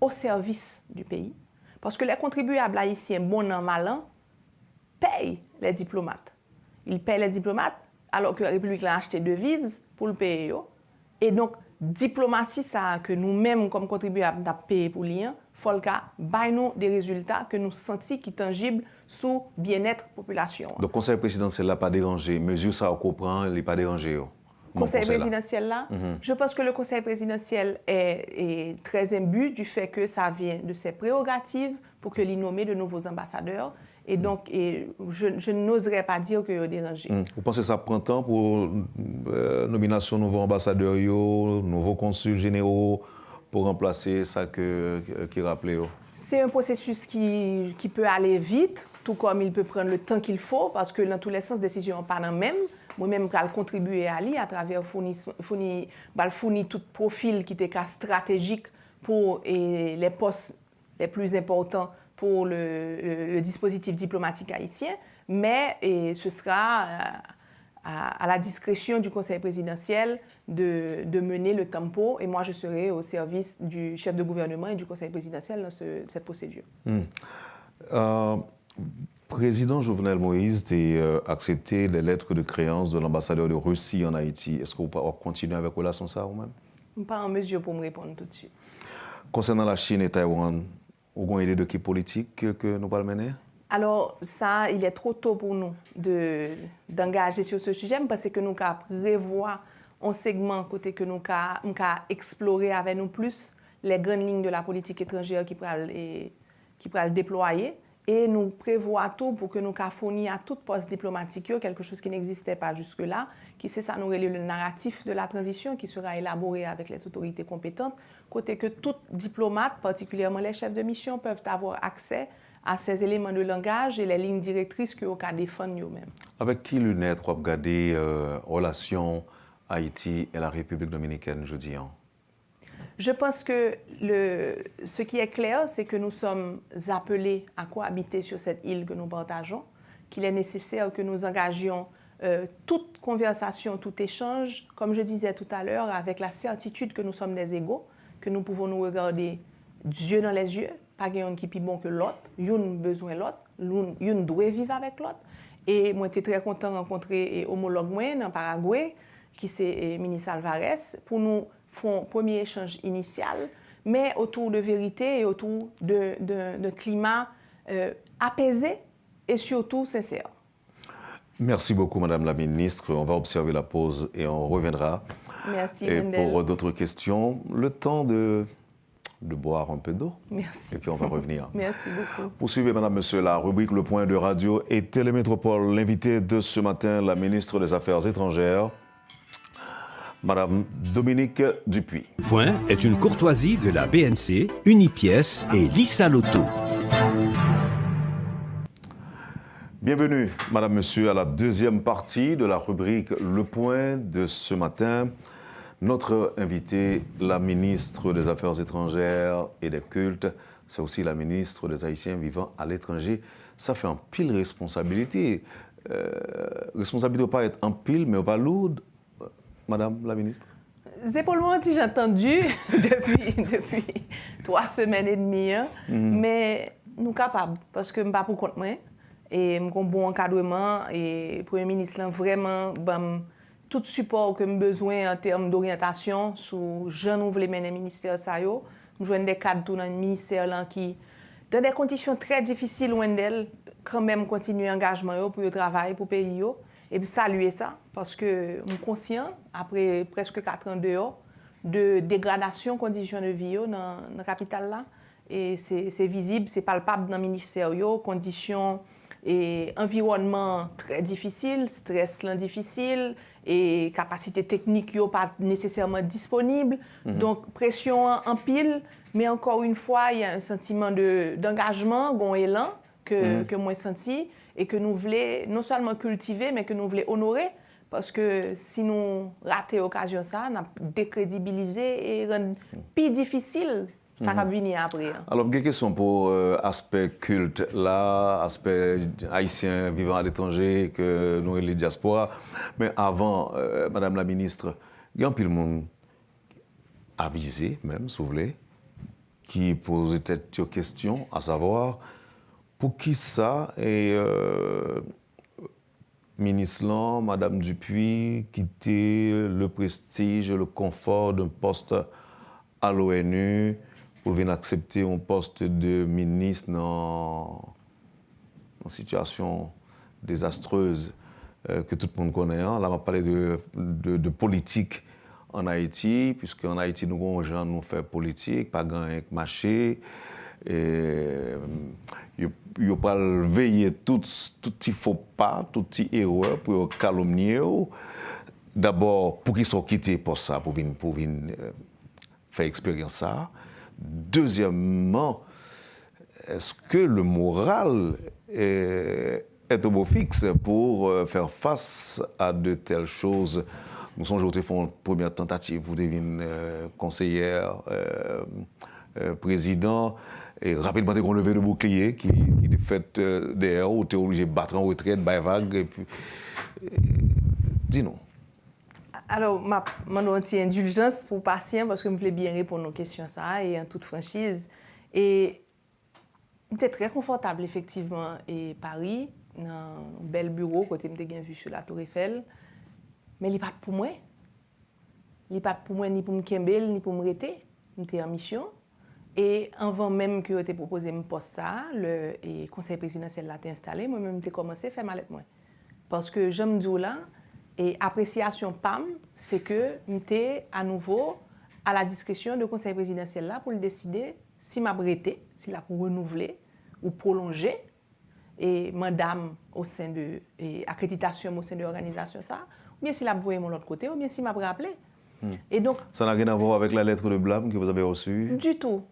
au service du pays parce que les contribuables haïtiens bon an mal an payent les diplomates. Ils payent les diplomates alors que la République a acheté devises pour le payer. Et donc diplomatie ça que nous-mêmes comme contribuables n'a payé pour lien, faut le cas nous des résultats que nous sentons qui tangibles sous bien-être population. Donc conseil présidentiel là pas dérangé, mesure ça on comprend, il pas dérangé. Conseil présidentiel là, je pense que le conseil présidentiel est très imbu du fait que ça vient de ses prérogatives pour que l'y nommer de nouveaux ambassadeurs. Et donc, je n'oserais pas dire qu'il y a dérangé. Vous pensez que ça prend temps pour nomination de nouveaux ambassadeurs, nouveaux consuls généraux, pour remplacer ça qui rappelait? C'est un processus qui peut aller vite, tout comme il peut prendre le temps qu'il faut, parce que dans tous les sens, décision pas dans même. Moi-même, je vais contribuer à lui à travers fournir tout profil qui était stratégique pour les postes les plus importants pour le dispositif diplomatique haïtien, mais ce sera à la discrétion du conseil présidentiel de mener le tempo, et moi je serai au service du chef de gouvernement et du conseil présidentiel dans cette procédure. Président Jovenel Moïse a accepté les lettres de créance de l'ambassadeur de Russie en Haïti. Est-ce que vous pouvez continuer avec relation ça ou même? Je ne suis pas en mesure pour me répondre tout de suite. Concernant la Chine et Taïwan, vous avez des dossiers politiques que nous allons mener? Alors, ça, il est trop tôt pour nous d'engager sur ce sujet, parce que nous avons prévoir un segment côté que nous avons explorer avec nous plus les grandes lignes de la politique étrangère qui pourra le déployer. Et nous prévoyons tout pour que nous fournissions à toute poste diplomatique quelque chose qui n'existait pas jusque-là, qui c'est ça nous relie le narratif de la transition qui sera élaboré avec les autorités compétentes, côté que tout diplomate, particulièrement les chefs de mission, peuvent avoir accès à ces éléments de langage et les lignes directrices que vous défendre eux-mêmes. Avec qui lunettes vous regardez relations Haïti et la République dominicaine, je dis? Je pense que ce qui est clair, c'est que nous sommes appelés à cohabiter sur cette île que nous partageons, qu'il est nécessaire que nous engagions toute conversation, tout échange, comme je disais tout à l'heure, avec la certitude que nous sommes des égaux, que nous pouvons nous regarder yeux dans les yeux, pas quelqu'un qui est plus bon que l'autre, une besoin l'autre, une doit vivre avec l'autre. Et moi, j'étais très content de rencontrer homologue moi dans Paraguay, qui c'est ministre Alvarez, pour nous faire un premier échange initial, mais autour de vérité et autour de climat apaisé et surtout sincère. Merci beaucoup, Madame la Ministre. On va observer la pause et on reviendra. Merci, et Wendell. pour d'autres questions, le temps de boire un peu d'eau. Merci. Et puis on va revenir. Merci beaucoup. Poursuivez, Madame, Monsieur, la rubrique Le Point de Radio et Télémétropole. L'invité de ce matin, la ministre des Affaires étrangères, Madame Dominique Dupuis. Point est une courtoisie de la BNC, Unipièce et Lisa Loto. Bienvenue, Madame, Monsieur, à la deuxième partie de la rubrique Le Point de ce matin. Notre invitée, la ministre des Affaires étrangères et des Cultes, c'est aussi la ministre des Haïtiens vivant à l'étranger. Ça fait un pile responsabilité. Responsabilité pas être un pile, mais pas lourde, Madame la ministre. C'est pour le moment que j'ai entendu depuis 3 semaines et demie, mais nous sommes capables, parce que je ne suis pas pour compte moi. Et j'ai un bon encadrement et le Premier ministre a vraiment tout support que j'ai besoin en termes d'orientation sur je nous voulons mener le ministère. Je joue des cadres dans le ministère qui, dans des conditions très difficiles, loin d'elle, quand même continuer l'engagement pour le travail, pour le pays. Et puis saluer ça, parce que je suis conscient, après presque 4 ans dehors, de dégradation des conditions de vie dans la capitale. Là. Et c'est visible, c'est palpable dans le ministère, conditions et environnement très difficile, stress difficile, et capacité technique yo pas nécessairement disponible. Donc, pression en pile, mais encore une fois, il y a un sentiment d'engagement, un élan que moi senti, et que nous voulons non seulement cultiver, mais que nous voulons honorer. Parce que si nous ratons l'occasion ça, nous décrédibilisé et rend plus difficile ça va venir après. Alors, une question pour aspect culte, là, aspect haïtien vivant à l'étranger, que nous les diaspora. Mais avant, Madame la ministre, il y a un peu de monde avisé, même, si vous voulez, qui pose peut-être une question, à savoir, pour qui ça et ministre Lan, Madame Dupuis, quitter le prestige, le confort d'un poste à l'ONU pour venir accepter un poste de ministre dans une situation désastreuse que tout le monde connaît. Là, on va parler de politique en Haïti, puisque en Haïti, nous avons des gens qui font politique, pas gagner marché. Il faut pas veiller tout petit faux pas, tout petit erreur pour calomnier. D'abord, pour qu'ils soient quittés pour ça, pour venir faire expérience ça. Deuxièmement, est-ce que le moral est au beau fixe pour faire face à de telles choses? Nous sommes aujourd'hui fait une première tentative pour devenir conseillère, président. Et rapidement, on a levé le bouclier qui est fait derrière, où tu es obligé de battre en retraite, by vague. Et puis, dis-nous. Alors, je demande une indulgence pour patient parce que je voulais bien répondre aux questions ça et en toute franchise. Et j'étais très confortable, effectivement, et Paris, dans un bel bureau, côté de bien vu sur la Tour Eiffel. Mais il n'est pas pour moi. Il n'est pas pour moi ni pour me kembel, ni pour me rester. J'étais en mission. Et avant même que tu proposé mon poste ça, le conseil présidentiel l'a installé, moi-même j'ai commencé à faire ma lettre moi. Parce que j'aime dire là, et appréciation PAM, c'est que j'étais à nouveau à la discrétion du conseil présidentiel là pour décider si m'a prêté, si l'a pour renouveler ou prolonger et madame au sein de accréditation au sein de l'organisation ça, ou bien si l'a voyé mon autre côté ou bien si m'a rappelé. Et donc ça n'a rien à voir avec la lettre de blâme que vous avez reçue? Du tout.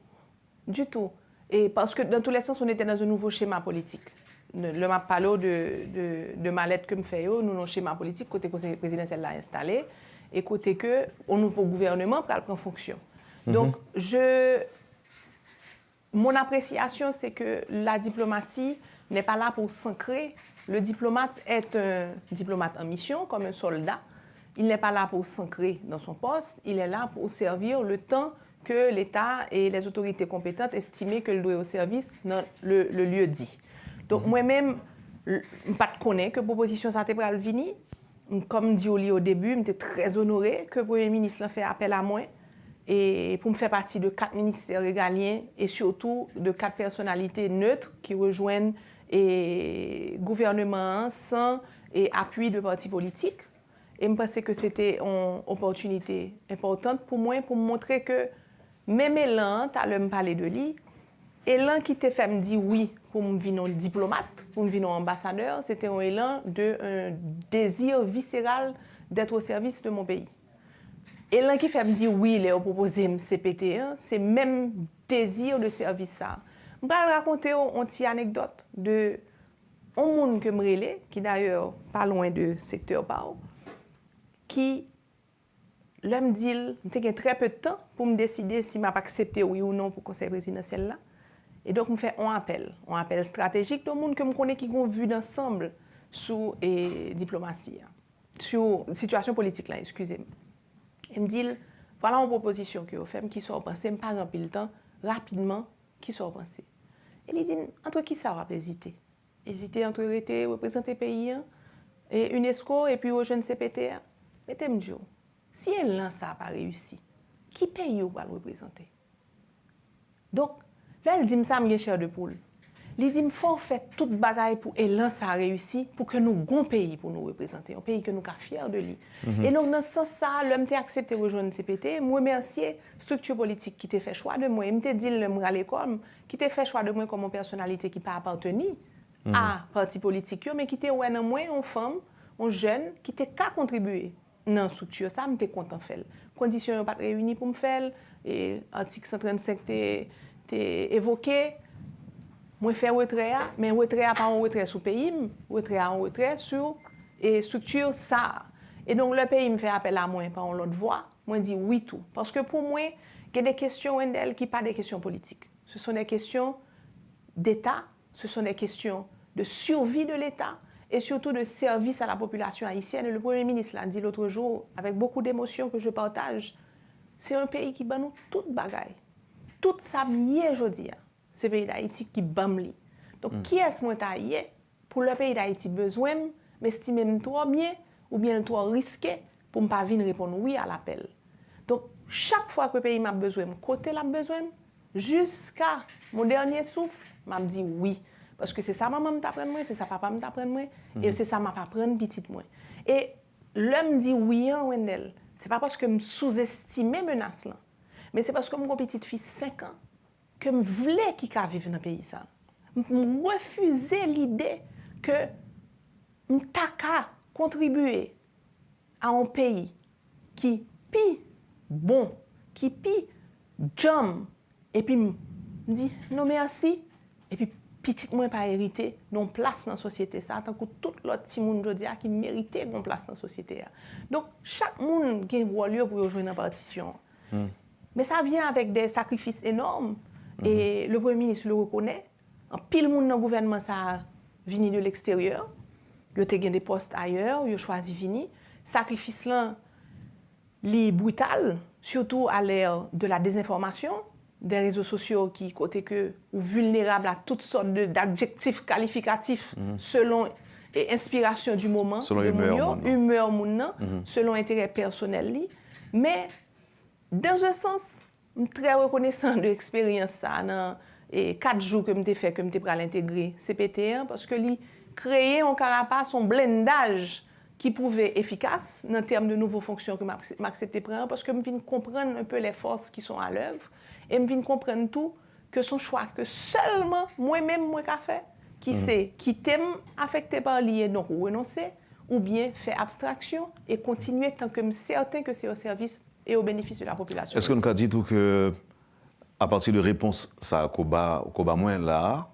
Du tout. Et parce que dans tous les sens, on était dans un nouveau schéma politique. Le m'a parlé de ma lettre que me fait, nous avons un schéma politique côté conseil présidentiel l'a installé et côté que au nouveau gouvernement prend fonction. Donc mon appréciation c'est que la diplomatie n'est pas là pour s'ancrer. Le diplomate est un diplomate en mission comme un soldat. Il n'est pas là pour s'ancrer dans son poste, il est là pour servir le temps que l'État et les autorités compétentes estimaient qu'elle doit au service dans le lieu dit. Donc moi-même, je ne connais pas que la proposition ça était pour venir. Comme dit au début, j'étais très honorée que le Premier ministre ait fait appel à moi et pour me faire partie de 4 ministères régaliens et surtout de 4 personnalités neutres qui rejoignent le gouvernement sans appui de partis politiques. Et je pensais que c'était une opportunité importante pour moi pour me montrer que même Elan, tu as me parler de lui, Elan qui t'a fait me dire oui pour me venir diplomate, pour me venir ambassadeur, c'était un élan de désir viscéral d'être au service de mon pays. Elan qui fait me dire oui, il a proposé me CPT, c'est même désir de service ça. Je vais raconter une petite anecdote de un monde que me relais, qui d'ailleurs pas loin de secteur Pau, qui l'homme dit, j'ai très peu de temps pour me décider si je vais accepter oui ou non pour le conseil présidentiel là. Et donc, je fais un appel stratégique de monde que je connais qui ont vu d'ensemble sur la diplomatie, sur la situation politique là, excusez-moi. Il me dit, voilà une proposition que vous faites, qui soit pensée, je ne pas remplir le temps, rapidement, qui soit pensée. Et il dit, entre qui ça va hésiter? Hésiter entre représenter le pays et UNESCO et puis au jeune CPT. Mais je me dis, si elle lance ça n'a pas réussi, qui paye va le représenter? Donc, là, elle dit ça, je suis cher de poule. Il dit, il faut faire toute bagaille pour que ça a réussi, pour que nous ayons un pays pour nous représenter, un pays que nous sommes fiers de lui. Et donc, dans ce sens, l'homme t'a accepté de rejoindre le CPT. Moi, remercie la structure politique qui t'a fait choix de moi. Il m'a dit, qui t'a fait choix de moi comme une personnalité qui n'a pas appartenu à parti politique, mais qui était ouais dans moins en femme, en jeune, qui était qu'à contribuer dans la structure. Ça, je suis content de faire. Conditions n'ont pas réunies pour me faire. Et l'article 135 t'est évoqué. Moi, fais retrait, mais retrait pas un retrait sur le pays, retrait un retrait sur la structure, ça. Et donc, le pays me fait appel à moi par l'autre voie. Moi, je dis oui tout. Parce que pour moi, il y a des questions qui ne sont pas des questions politiques. Ce sont des questions d'État, ce sont des questions de survie de l'État et surtout de service à la population haïtienne. Et le Premier ministre l'a dit l'autre jour, avec beaucoup d'émotion que je partage, c'est un pays qui bat nous toute bagaille. Tout ça mieux aujourd'hui. C'est le pays d'Haïti qui bat nous. Donc, qui est-ce que taillé pour le pays d'Haïti besoin, m'estimer toi mieux ou bien toi risqué pour ne pas venir répondre oui à l'appel. Donc, chaque fois que le pays m'a besoin, côté l'a besoin, jusqu'à mon dernier souffle, m'a dit oui. Parce que c'est ça maman m'apprend moi, c'est ça papa m'apprend moi, et c'est ça m'a apprendre petite moi. Et l'homme dit oui en Wendel, c'est pas parce que me sous-estime menace là, mais c'est parce que mon petite fille 5 ans que me voulais qu'il ka vivre dans pays ça. Me refuser l'idée que m'taka contribuer à un pays qui pi bon, qui pi jam, et puis me dit non merci, et puis petit moins pas hérité non place dans la société ça tant que tout l'autre petit monde jodi qui méritait une place dans la société. Donc chaque monde a un rôle pour jouer dans partition. Mais ça vient avec des sacrifices énormes et le Premier ministre le reconnaît. En pile monde dans le gouvernement ça vient de l'extérieur. Yo te gen des postes ailleurs, yo choisi vini. Sacrifice là li brutal, surtout à l'ère de la désinformation, des réseaux sociaux qui côté que ou vulnérables à toutes sortes d'adjectifs qualificatifs selon inspiration du moment, selon humeur moun, selon intérêt personnel li. Mais dans un sens, je suis très reconnaissant de l'expérience ça dans 4 jours que m'ai fait que m'ai pral intégrer CPT1 parce que li créer un carapace, un blindage qui pouvait efficace en termes de nouvelles fonctions que m'accepter prendre parce que je viens comprendre un peu les forces qui sont à l'œuvre et je viens comprendre tout que son choix que seulement moi-même moi qu'a fait qui sait qui t'aime affecté par lié donc renoncer ou bien faire abstraction et continuer tant que je suis certain que c'est au service et au bénéfice de la population. Est-ce qu'on a dit tout que à partir de réponse ça Koba moins là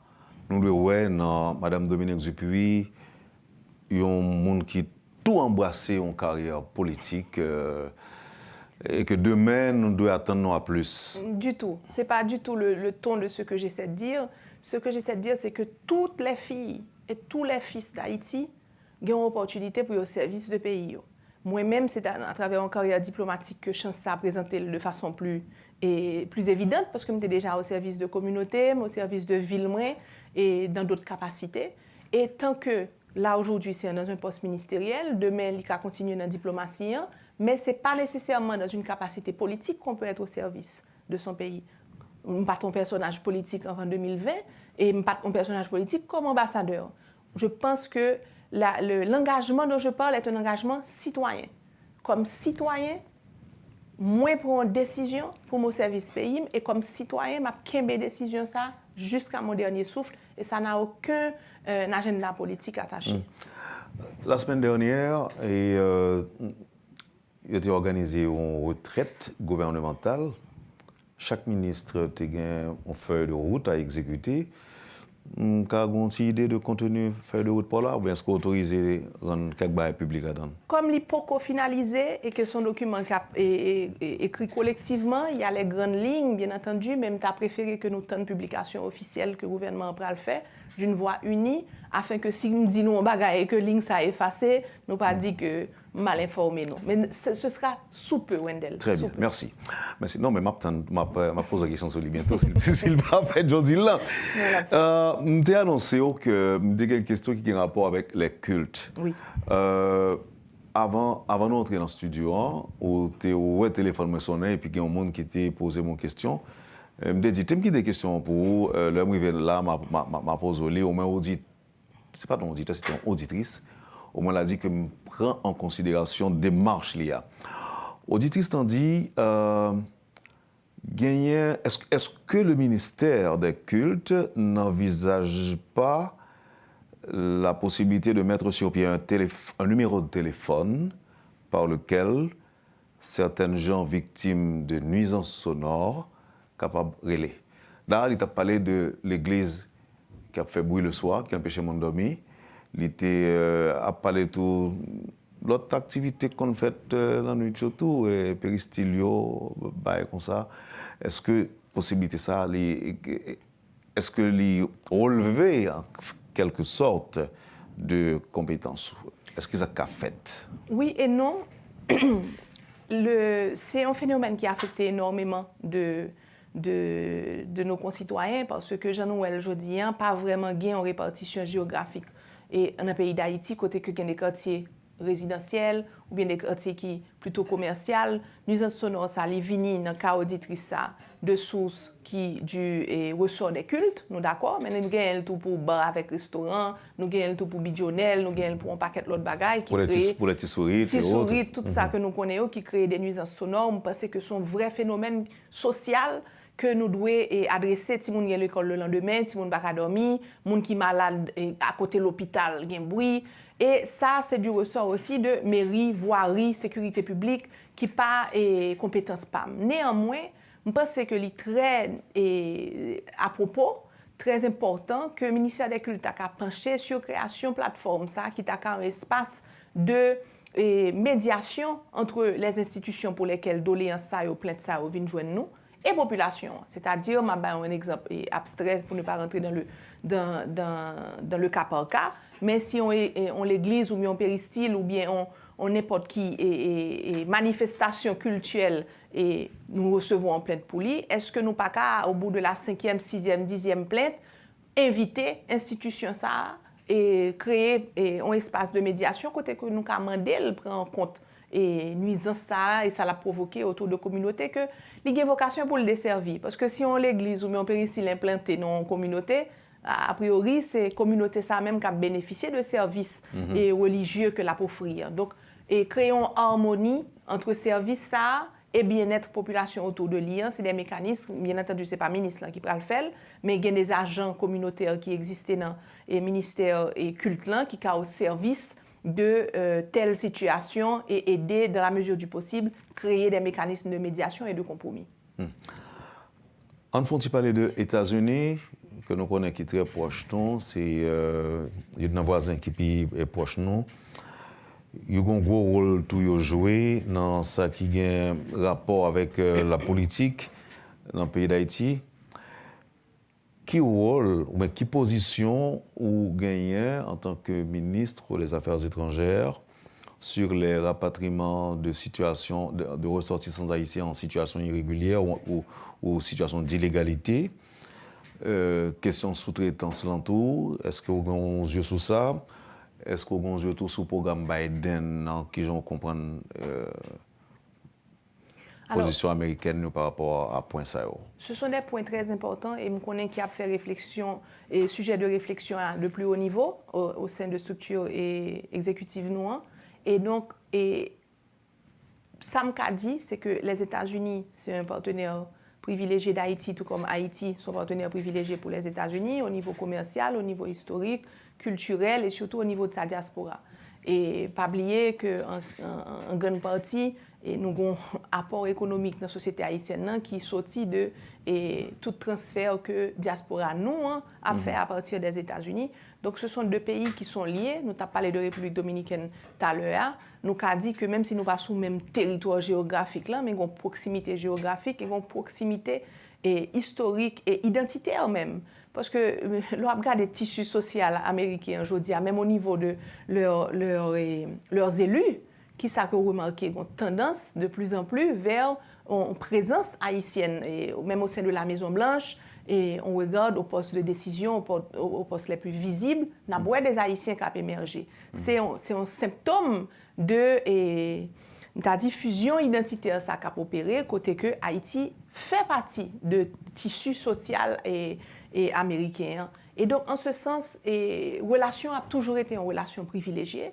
nous le ouais dans madame Dominique Dupuis un monde qui tout embrassé en carrière politique et que demain nous devons attendre à plus. Du tout, c'est pas du tout le ton de ce que j'essaie de dire. Ce que j'essaie de dire c'est que toutes les filles et tous les fils d'Haïti ont une opportunité pour au service du pays. Moi-même, c'est à travers une carrière diplomatique que chance ça a présenté de façon plus évidente parce que j'étais déjà au service de communauté, au service de ville et dans d'autres capacités. Et tant que là aujourd'hui c'est dans un poste ministériel, demain il va continuer dans la diplomatie, mais ce n'est pas nécessairement dans une capacité politique qu'on peut être au service de son pays. Je ne suis pas un personnage politique en 2020 et je ne suis pas un personnage politique comme ambassadeur. Je pense que l'engagement dont je parle est un engagement citoyen. Comme citoyen, moi prends une décision pour mon service pays et comme citoyen, je prends une décision ça jusqu'à mon dernier souffle et ça n'a aucun agenda politique attaché. La semaine dernière, il a été organisé une retraite gouvernementale. Chaque ministre a une feuille de route à exécuter. Vous avez une idée de contenu feuille de route pour là ou bien est-ce que vous autorisez rendre quelques bails publics là-dedans? Comme l'hypoco finalisé et que son document est écrit collectivement, il y a les grandes lignes, bien entendu, même tu as préféré que nous tenions une publication officielle que le gouvernement a fait d'une voix unie, afin que si nous disons bagaille et que ligne ça effacé, nous pas dit que mal informé non. Mais ce sera sous peu, Wendel. Très bien, merci. Merci. Non, mais je pose la question sur lui bientôt, s'il va faire aujourd'hui là. Je t'ai annoncé que j'ai quelques questions qui ont rapport avec les cultes. Oui. Avant d'entrer dans le studio, où le téléphone me sonnait et puis il y a un monde qui t'a posé mon question. Je me dit, tu as des questions pour vous. L'homme arrivé là, m'a posé au moins audit. C'est pas un auditeur, c'est une auditrice. Au moins, elle a dit que je prends en considération des démarches liées. Auditrice t'en dit, est-ce que le ministère des cultes n'envisage pas la possibilité de mettre sur pied un numéro de téléphone par lequel certaines gens victimes de nuisances sonores capables de relayer. Là, il a parlé de l'église qui a fait bruit le soir, qui a empêché mon dormir. Il a parlé de tout l'autre activité qu'on fait la nuit surtout, péristilio, comme ça. Est-ce que possibilité ça, est-ce que les relever en quelque sorte de compétences? Est-ce que ça a fait? Oui et non. C'est un phénomène qui a affecté énormément de nos concitoyens parce que Jean-Noël Jodien pas vraiment gain en répartition géographique. Et dans le pays d'Haïti, côté que il y a des quartiers résidentiels ou bien des quartiers qui plutôt commerciaux, nuisance sonore, ça les vini dans le cas auditrice ça de sources qui du ressort des cultes, nous d'accord, mais nous gagnons tout pour bar avec restaurant, nous gagnons tout pour bidjonnel, nous gagnons pour un paquet d'autres bagages qui créent pour les petits souris, tout ça que nous connaissons qui crée des nuisances sonores, je pense que c'est un vrai phénomène social que nous devons adresser si moun gen l'école le lendemain, si moun pas dormir, moun qui malade à côté de l'hôpital gen bruit. Et ça, c'est du ressort aussi de mairie, voirie, sécurité publique qui pas compétence PAM. Néanmoins, je pense que c'est très à propos, très important que le ministère des Cultes a penché sur la création de plateforme, ça, qui a un espace de médiation entre les institutions pour lesquelles doléances ça ou plaintes ça ou viennent joindre nous et population. C'est-à-dire, je vais un exemple abstrait pour ne pas rentrer dans le cas par cas, mais si on l'église ou bien on péristyle ou bien on n'importe qui manifestation culturelle et nous recevons en plainte pour lui, est-ce que nous pas qu'à, au bout de la 5e, 6e, 10e plainte, inviter l'institution ça et créer un espace de médiation côté que nous avons demandé de prendre en compte et nuisance ça et ça l'a provoqué autour de communautés que il y a vocation pour le desservir parce que si on l'église ou bien on péristyle implanté dans une communauté, a priori c'est communauté ça même qui a bénéficié de services et religieux que la offrir. Donc créons harmonie entre services ça et bien-être population autour de l'IA, c'est des mécanismes, bien entendu, ce n'est pas le ministre qui peut le faire, mais il y a des agents communautaires qui existent dans les ministères et cultes qui ont au service de telle situation et aider, dans la mesure du possible, créer des mécanismes de médiation et de compromis. En faut-il parler des États-Unis, que nous connaissons qui est très proche de nous, c'est un voisin qui est proche de nous. Il y a un gros rôle tout jouer dans ce qui a un rapport avec la politique dans le pays d'Haïti. Quel rôle ou quelle position vous gagnez en tant que ministre des Affaires étrangères sur les rapatriements de situations de ressortissants haïtiens en situation irrégulière ou situation d'illégalité? Question sous-traitance l'entour, est-ce que vous avez un yeux sur ça? Est-ce que vous avez un yeux sur le programme Biden qui je comprends position américaine par rapport à point ça? Ce sont des points très importants et je connais qu'il y a fait réflexion et sujet de réflexion de plus haut niveau au sein de structures exécutives noires. Et donc, ça m'a dit, c'est que les États-Unis, c'est un partenaire privilégié d'Haïti, tout comme Haïti sont partenaires privilégiés pour les États-Unis au niveau commercial, au niveau historique, culturel et surtout au niveau de sa diaspora. Et pas oublier qu'en grande partie, nous avons un apport économique dans la société haïtienne qui sortit de tout transfert que la diaspora nous a fait à partir des États-Unis. Donc ce sont deux pays qui sont liés. Nous avons parlé de République dominicaine tout à l'heure. Nous avons dit que même si nous ne sommes pas sur le même territoire géographique, là, mais nous avons une proximité géographique et une proximité historique et identitaire même. Parce que l'on regarde les tissus sociaux américains aujourd'hui, même au niveau de leurs élus, qui ça que vous remarquez, ont tendance de plus en plus vers une présence haïtienne, et même au sein de la Maison-Blanche, et on regarde au poste de décision, au poste les plus visibles, on a des Haïtiens qui ont émergé. C'est un symptôme de la diffusion identitaire ça qui a opéré, côté que Haïti fait partie de tissu social et américain. Et donc, en ce sens, relation a toujours été une relation privilégiée,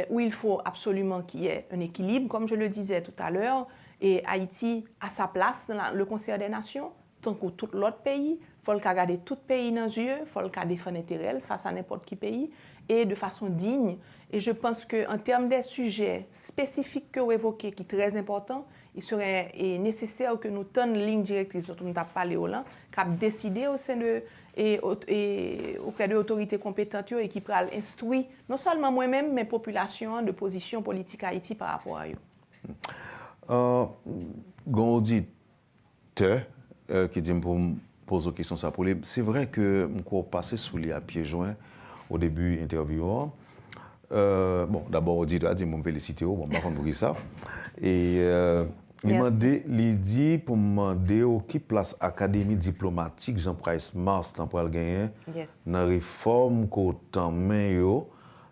où il faut absolument qu'il y ait un équilibre, comme je le disais tout à l'heure, et Haïti a sa place dans le Conseil des Nations, tant que tout l'autre pays faut le regarder tout pays dans les yeux, faut le défendre intérêt face à n'importe quel pays et de façon digne. Et je pense qu'en termes des sujets spécifiques que vous évoquez, qui sont très importants, il serait nécessaire que nous tenions une ligne directrice dont nous avons parlé là, qui a décidé au sein de et auprès de l'autorité compétente et qui pourra instruire non seulement moi-même, mais la population de position politique Haïti par rapport à eux. Auditeur qui dit pour me poser une question, c'est vrai que je suis passé sous les à pieds joints au début de l'interview. Bon, d'abord, auditeur a dit, je me félicite, bon, je vais ça. Et il dit pour me demander qui place Académie diplomatique Jean-Price Mars dans le gagner dans la réforme qu'autant main.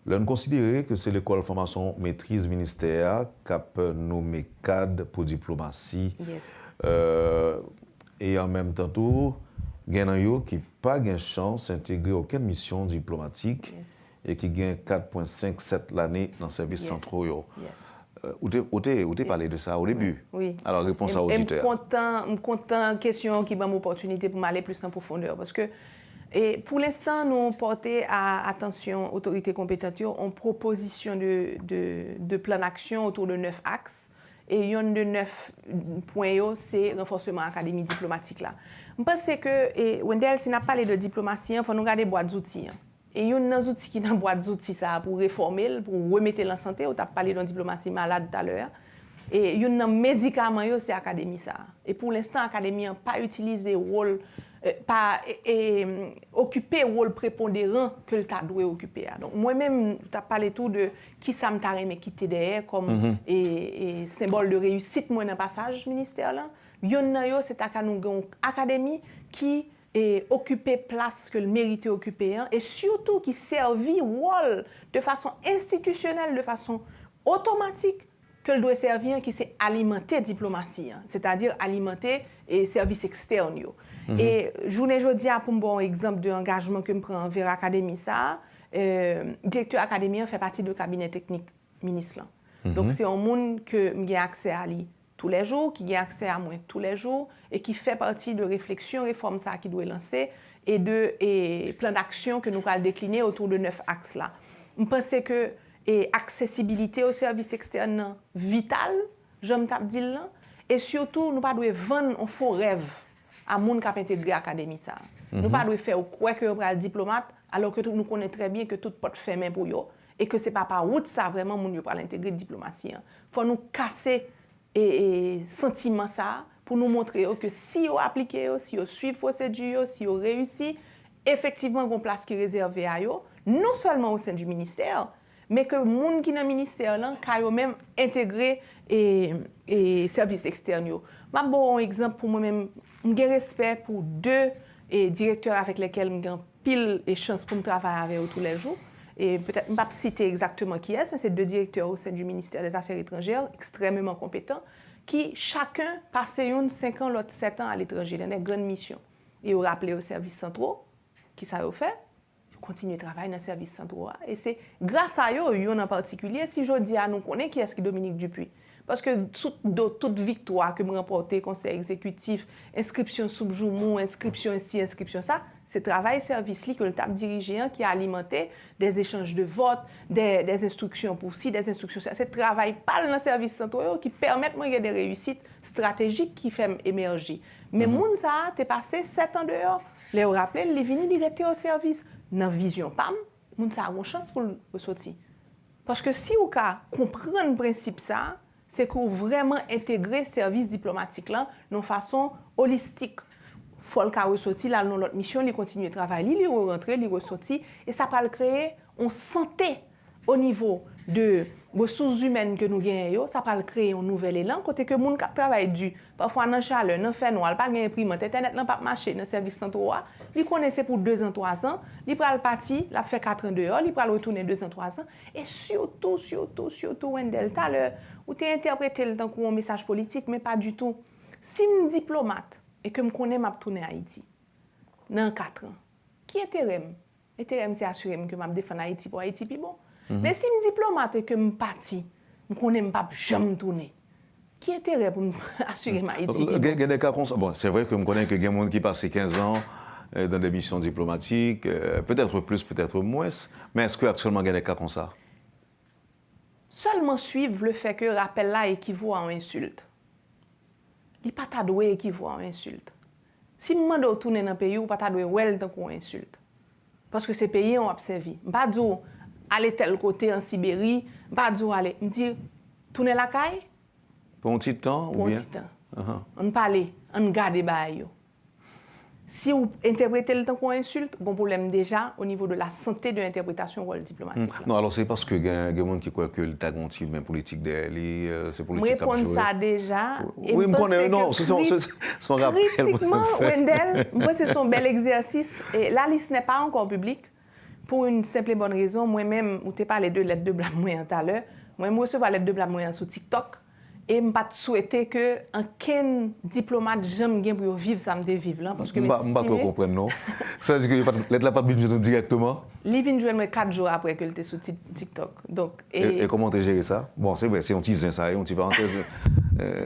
L'on considère que c'est l'école de formation maîtrise ministère qui a nommé cadre pour diplomatie. Et en même temps, il y a des qui n'ont pas de chance d'intégrer aucune mission diplomatique et qui gagnent 4,57 l'année dans le service central. Où tu parlé de ça au début? Oui. Alors, réponse à l'auditeur. Je suis content de question qui m'a l'opportunité pour m'aller plus en profondeur. Parce que pour l'instant, nous portons à attention autorité compétente en proposition de plan d'action autour de 9 axes. Et un de 9 points, c'est le renforcement de l'académie diplomatique. Je pense que, Wendell, si on a parlé de diplomatie, il faut nous regarder boîte d'outils. Et il y a des outils qui sont dans boîte d'outils pour réformer, pour remettre la santé. On a parlé de diplomatie malade tout à l'heure. Et il y a des médicaments, c'est l'académie. Et pour l'instant, l'académie n'a pas utilisé le rôle, pas occupé le rôle prépondérant que le doit occuper. Donc, moi-même, tu as parlé tout de qui ça me t'a mais qui t'est derrière comme symbole de réussite moi dans le passage ministère là. Il y a c'est l'académie qui occuper place que le mérite occuper et surtout qui servit rôle de façon institutionnelle, de façon automatique que le doit servir qui c'est alimenter diplomatie, c'est-à-dire alimenter et services externes. Et journée jodi a pour un bon exemple de engagement que me prend envers l'académie ça, directeur académien fait partie du cabinet technique ministre là. Donc c'est un monde que j'ai accès à lui tous les jours, qui a accès à moi tous les jours et qui fait partie de réflexion, réforme ça qui doit lancer et de plan d'action que nous allons décliner autour de 9 axes là. Je pense que accessibilité aux services externes vital, je me tape dit là, et surtout nous pas doit vendre un faux rêve à monde qui a intégré l'académie ça. Nous pas doit faire quoi que on le diplomate alors que nous connaissons très bien que tout porte fermé pour yo et que c'est pas par route ça vraiment monde pour l'intégrer diplomatie. Faut nous casser et sentiment ça pour nous montrer que si on applique, si on suit procédure, si on réussit, effectivement une place qui est réservée à eux, non seulement au sein du ministère, mais que les gens qui sont dans le ministère là, ont même intégré et services externes. Je vais un exemple pour moi-même. J'ai respect pour 2 directeurs avec lesquels j'ai pile et chance pour me travailler avec eux tous les jours. Et peut-être, je ne vais pas citer exactement qui est, mais c'est 2 directeurs au sein du ministère des Affaires étrangères, extrêmement compétents, qui chacun passait 5 ans, l'autre 7 ans à l'étranger, dans des grandes missions. Et ils ont rappelé aux services centraux, qui ça a fait, ils continuent de travailler dans les services centraux. Et c'est grâce à eux, en particulier, si je dis à nous connaître qui est Dominique Dupuis. Parce que toute victoire que me remporté conseil exécutif, inscription sous joumou, inscription ici, inscription ça, c'est travail service que le TAP dirigeant qui a alimenté des échanges de vote, des instructions pour ci, des instructions ça. C'est travail pas dans le service central qui permet de des réussites stratégiques qui fait émerger. Mais moun ça t'es passé 7 ans dehors, les rappelé, les venu directeur au service dans vision pam, moun ça a une chance pour sortir. Parce que si vous comprenez le principe ça, c'est qu'on vraiment intégrer le service diplomatique là de façon holistique. Il faut le ressortir là dans notre mission, il continue de travailler, il rentrer, il ressortir et ça va créer une santé au niveau de ressources humaines que nous gagnons, ça va créer un nouvel élan côté que monde qui travaille dur, parfois dans chaleur, dans fait noir, pas gain imprimante, internet n'a pas marché dans service central, il connaissait pour 2 ans, 3 ans, il pral parti, il a fait 4 ans dehors, il pral retourner 2 ans, 3 ans et surtout Wendell tout à l'heure où tu interprété le temps comme un message politique mais pas du tout. Si je suis diplomate et que je connais m'a tourner à Haïti dans 4 ans, qui intérêt? Intérêt c'est assurer que je défendre Haïti pour Haïti puis bon. Mais si je suis diplomate et que je parti, je connais pas jamais tourner. Qui intérêt pour assurer Haïti? Bon, c'est vrai que je connais que il y a des gens qui passent 15 ans dans des missions diplomatiques, peut-être plus, peut-être moins. Mais est-ce qu'actuellement, il y a des cas comme ça? Seulement suivre le fait que rappel là équivaut à une insulte. Il pas ta doué équivaut à une insulte. Si je demande de retourner dans le pays, ou pas ta doué well tant qu'on insulte. Parce que ces pays ont observé. Pas dire aller tel côté en Sibérie, pas dire aller, me dire tourner la caille Pour un petit temps pour ou un bien? petit temps. On parle, on garde bail. Si vous interprétez le temps qu'on insulte, bon problème déjà au niveau de la santé de l'interprétation rôle diplomatique. Non, alors c'est parce que il y a des gens qui croient que l'État continue même politique derrière, c'est politique. Moi, répondre ça déjà. Oui, me connais, non, c'est son rappel. Critiquement, Wendell, moi, c'est son bel exercice. Et la liste n'est pas encore publique pour une simple et bonne raison. Moi-même, où tu parlé de lettres de blâme moyen tout à l'heure, moi, je recevais lettres de blâme moyen sur TikTok. Et je ne souhaiter que aucun diplomate jamais gagne pour vivre ça me vivre là parce que je ne peux pas comprendre non. Ça veut dire que l'être là pas de directement. Il vient joindre 4 jours après que il était sur TikTok. Donc et comment tu gères ça? Bon, c'est vrai, c'est un petit zin ça, une petite parenthèse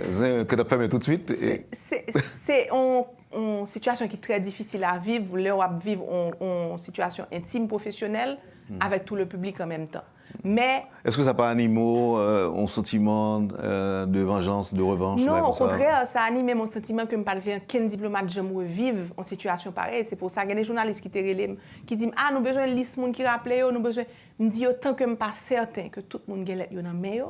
zin que tu permets tout de suite. C'est une situation qui est très difficile à vivre, là on vivre une situation intime professionnelle avec tout le public en même temps. Mais est-ce que ça n'a pas animé un sentiment de vengeance, de revanche? Non, au contraire, ça anime mon sentiment que je ne parle pas qu'un diplomate jamais vivre en situation pareille. C'est pour ça qu'il y a des journalistes qui disent ah, nous avons besoin de liste de monde qui rappelle, nous besoin. Je me dis autant que je ne suis pas certain que tout le monde est dans le mail,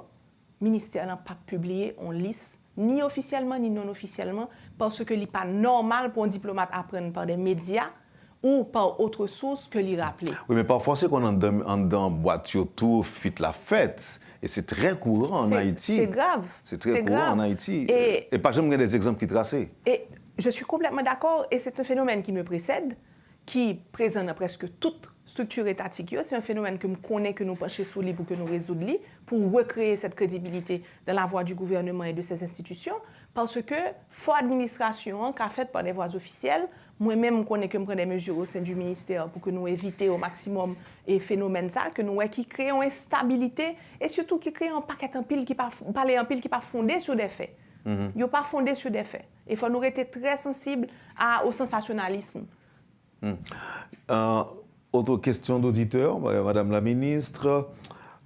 le ministère n'a pas publié en liste, ni officiellement ni non officiellement, parce que ce n'est pas normal pour un diplomate apprendre par des médias ou par autre source que l'y rappeler. Oui, mais parfois, c'est qu'on est en dans boîte tout fit la fête. Et c'est très courant en Haïti. C'est grave. C'est très courant en Haïti. Et pas jamais des exemples qui tracent. Et je suis complètement d'accord. Et c'est un phénomène qui me précède, qui est présent dans presque toute structure étatique. C'est un phénomène que je connais, que nous penchons sur lui pour que nous résoudre, pour recréer cette crédibilité dans la voie du gouvernement et de ses institutions. Parce que, faut administration, qu'a fait par des voies officielles, moi-même, je connais que je prends des mesures au sein du ministère pour que nous évitions au maximum les phénomènes ça, que nous qui créent une instabilité et surtout qui créent un paquet en pile qui pas fondé sur des faits. Ils ne sont pas fondés sur des faits. Il faut nous rester très sensibles au sensationnalisme. Autre question d'auditeur, Madame la ministre.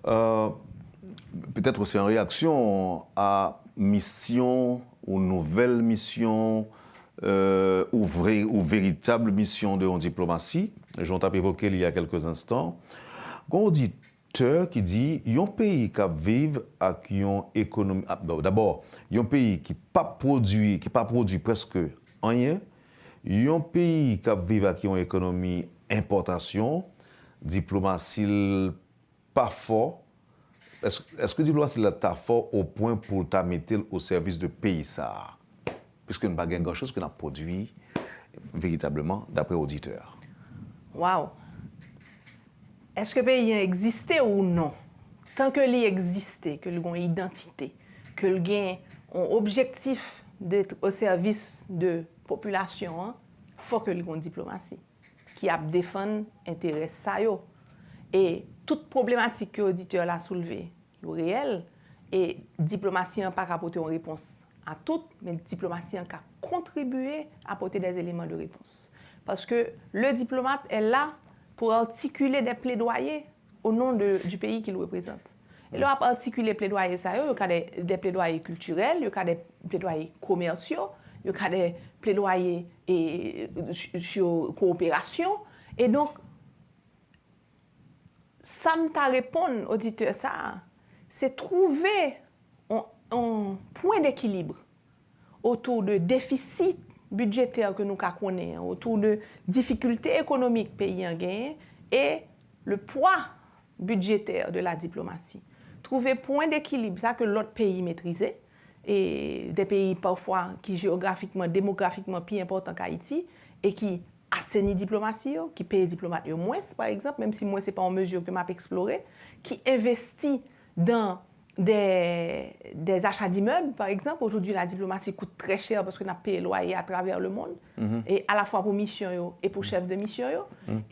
Peut-être c'est en réaction à mission ou nouvelle mission ou véritable mission de diplomatie. J'en ai évoqué il y a quelques instants. Un auditeur qui dit qu'il y a un pays qui vit avec une économie. D'abord, il y a un pays qui n'a pas produit presque rien. Il y a un pays qui vit avec une économie importation, diplomatie pas fort. Est-ce que la diplomatie est fort au point pour ta mettre au service de pays ça? Puisque nous n'avons pas grand-chose que nous avons produit véritablement d'après auditeur. Wow! Est-ce que le pays existait ou non? Tant que l'il existait, que l'il a une identité, que l'il a un objectif d'être au service de la population, il faut que l'il ait une diplomatie qui a défendre l'intérêt ça. Et toute problématique que l'auditeur a soulevée est réelle. Et la diplomatie n'a pas apporté une réponse à toutes, mais la diplomatie a contribué à apporter des éléments de réponse. Parce que le diplomate est là pour articuler des plaidoyers au nom du pays qu'il représente. Et là, pour articuler les plaidoyers, il y a des plaidoyers culturels, il y a des plaidoyers commerciaux, il y a des plaidoyers sur coopération. Et donc, ça me répondre, auditeur, ça, c'est trouver un point d'équilibre autour de déficit budgétaire que nous connaissons, autour de difficultés économiques que le pays a gagné et le poids budgétaire de la diplomatie. Trouver point d'équilibre, ça que l'autre pays maîtrisait, et des pays parfois qui géographiquement, démographiquement plus importants qu'Haïti et qui assainit diplomatie, qui paye les diplomates moins, par exemple, même si moi, ce n'est pas en mesure que je peux explorer, qui investit dans des achats d'immeubles, par exemple. Aujourd'hui, la diplomatie coûte très cher parce qu'on a payé loyer à travers le monde, et à la fois pour mission et pour chef de mission.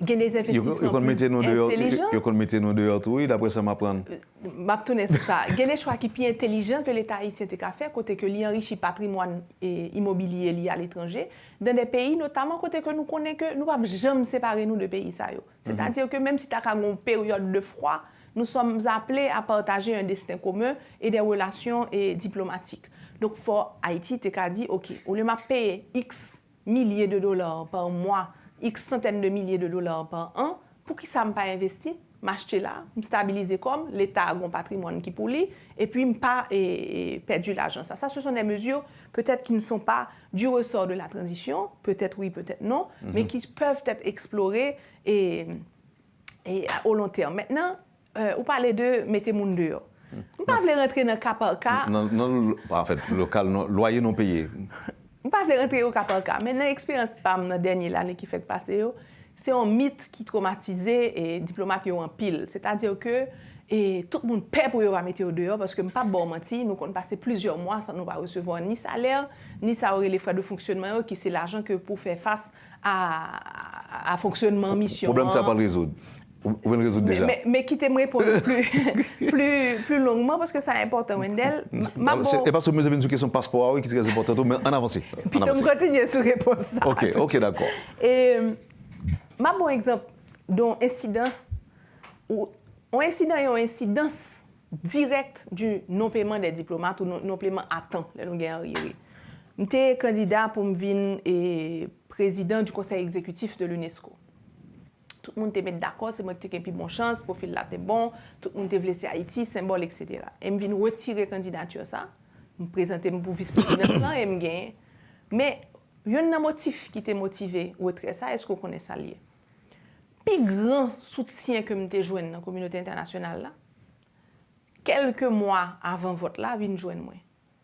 Il y a des investissements plus intelligents. Il y a mettez nous dehors tout, d'après ça m'apprendre. Je sur ça. Il y a des choix qui sont plus intelligents que l'État haïtien a fait, côté que l'enrichit patrimoine immobilier lié à l'étranger, dans des pays, notamment côté que nous connaissons que nous ne pouvons jamais séparer nous de pays. C'est-à-dire que même si tu as une période de froid, nous sommes appelés à partager un destin commun et des relations diplomatiques. Donc, pour Haïti, tu as dit, OK, au lieu de payer X milliers de dollars par mois, X centaines de milliers de dollars par an, pour qui ça ne pas investi, m'acheter là, me stabiliser comme l'État a un patrimoine qui pour lui, et puis ne pas perdre l'argent. Ça, ce sont des mesures peut-être qui ne sont pas du ressort de la transition, peut-être oui, peut-être non, mais qui peuvent être explorées et au long terme. Maintenant, vous parlez de mettre mon dehors. Je ne pas rentrer dans le cas par cas. Non, en fait, le loyer non payé. Je ne pas rentrer au cas par cas. Maintenant, l'expérience dans la dernière année qui fait passer, c'est un mythe qui traumatisait et diplomate en pile. C'est-à-dire que tout le monde paie pour mettre au dehors parce que je ne pas bon mentir, nous avons passé plusieurs mois sans nous pas recevoir ni salaire, ni ça aurait les frais de fonctionnement qui c'est l'argent que pour faire face à fonctionnement mission. Le problème ça pas le résoudre. Vous pouvez le résoudre déjà. Mais qui t'aimerait répondre plus longuement parce que c'est important, Wendell. Et parce que vous avez une question passeport qui est très importante, mais en avance. Puis on continue sur réponse. OK, d'accord. Et ma bon exemple d'un incident et une incidence directe du non-paiement des diplomates ou non-paiement à temps, les longues arriérées. J'étais candidat pour me venir président du conseil exécutif de l'UNESCO. Tout le monde était d'accord, c'est moi qui ai une bonne chance, le profil là était bon, tout le monde était laissé Haïti, symbole, etc. Et je viens retirer la candidature, ça. Je me présenter pour vice-présidence là et je gagne. Mais il y a un motif qui était motivé ou retrait ça, est-ce qu'on connaît ça lié? Plus grand soutien que je joué dans la communauté internationale là, quelques mois avant vote là, vient joindre moi.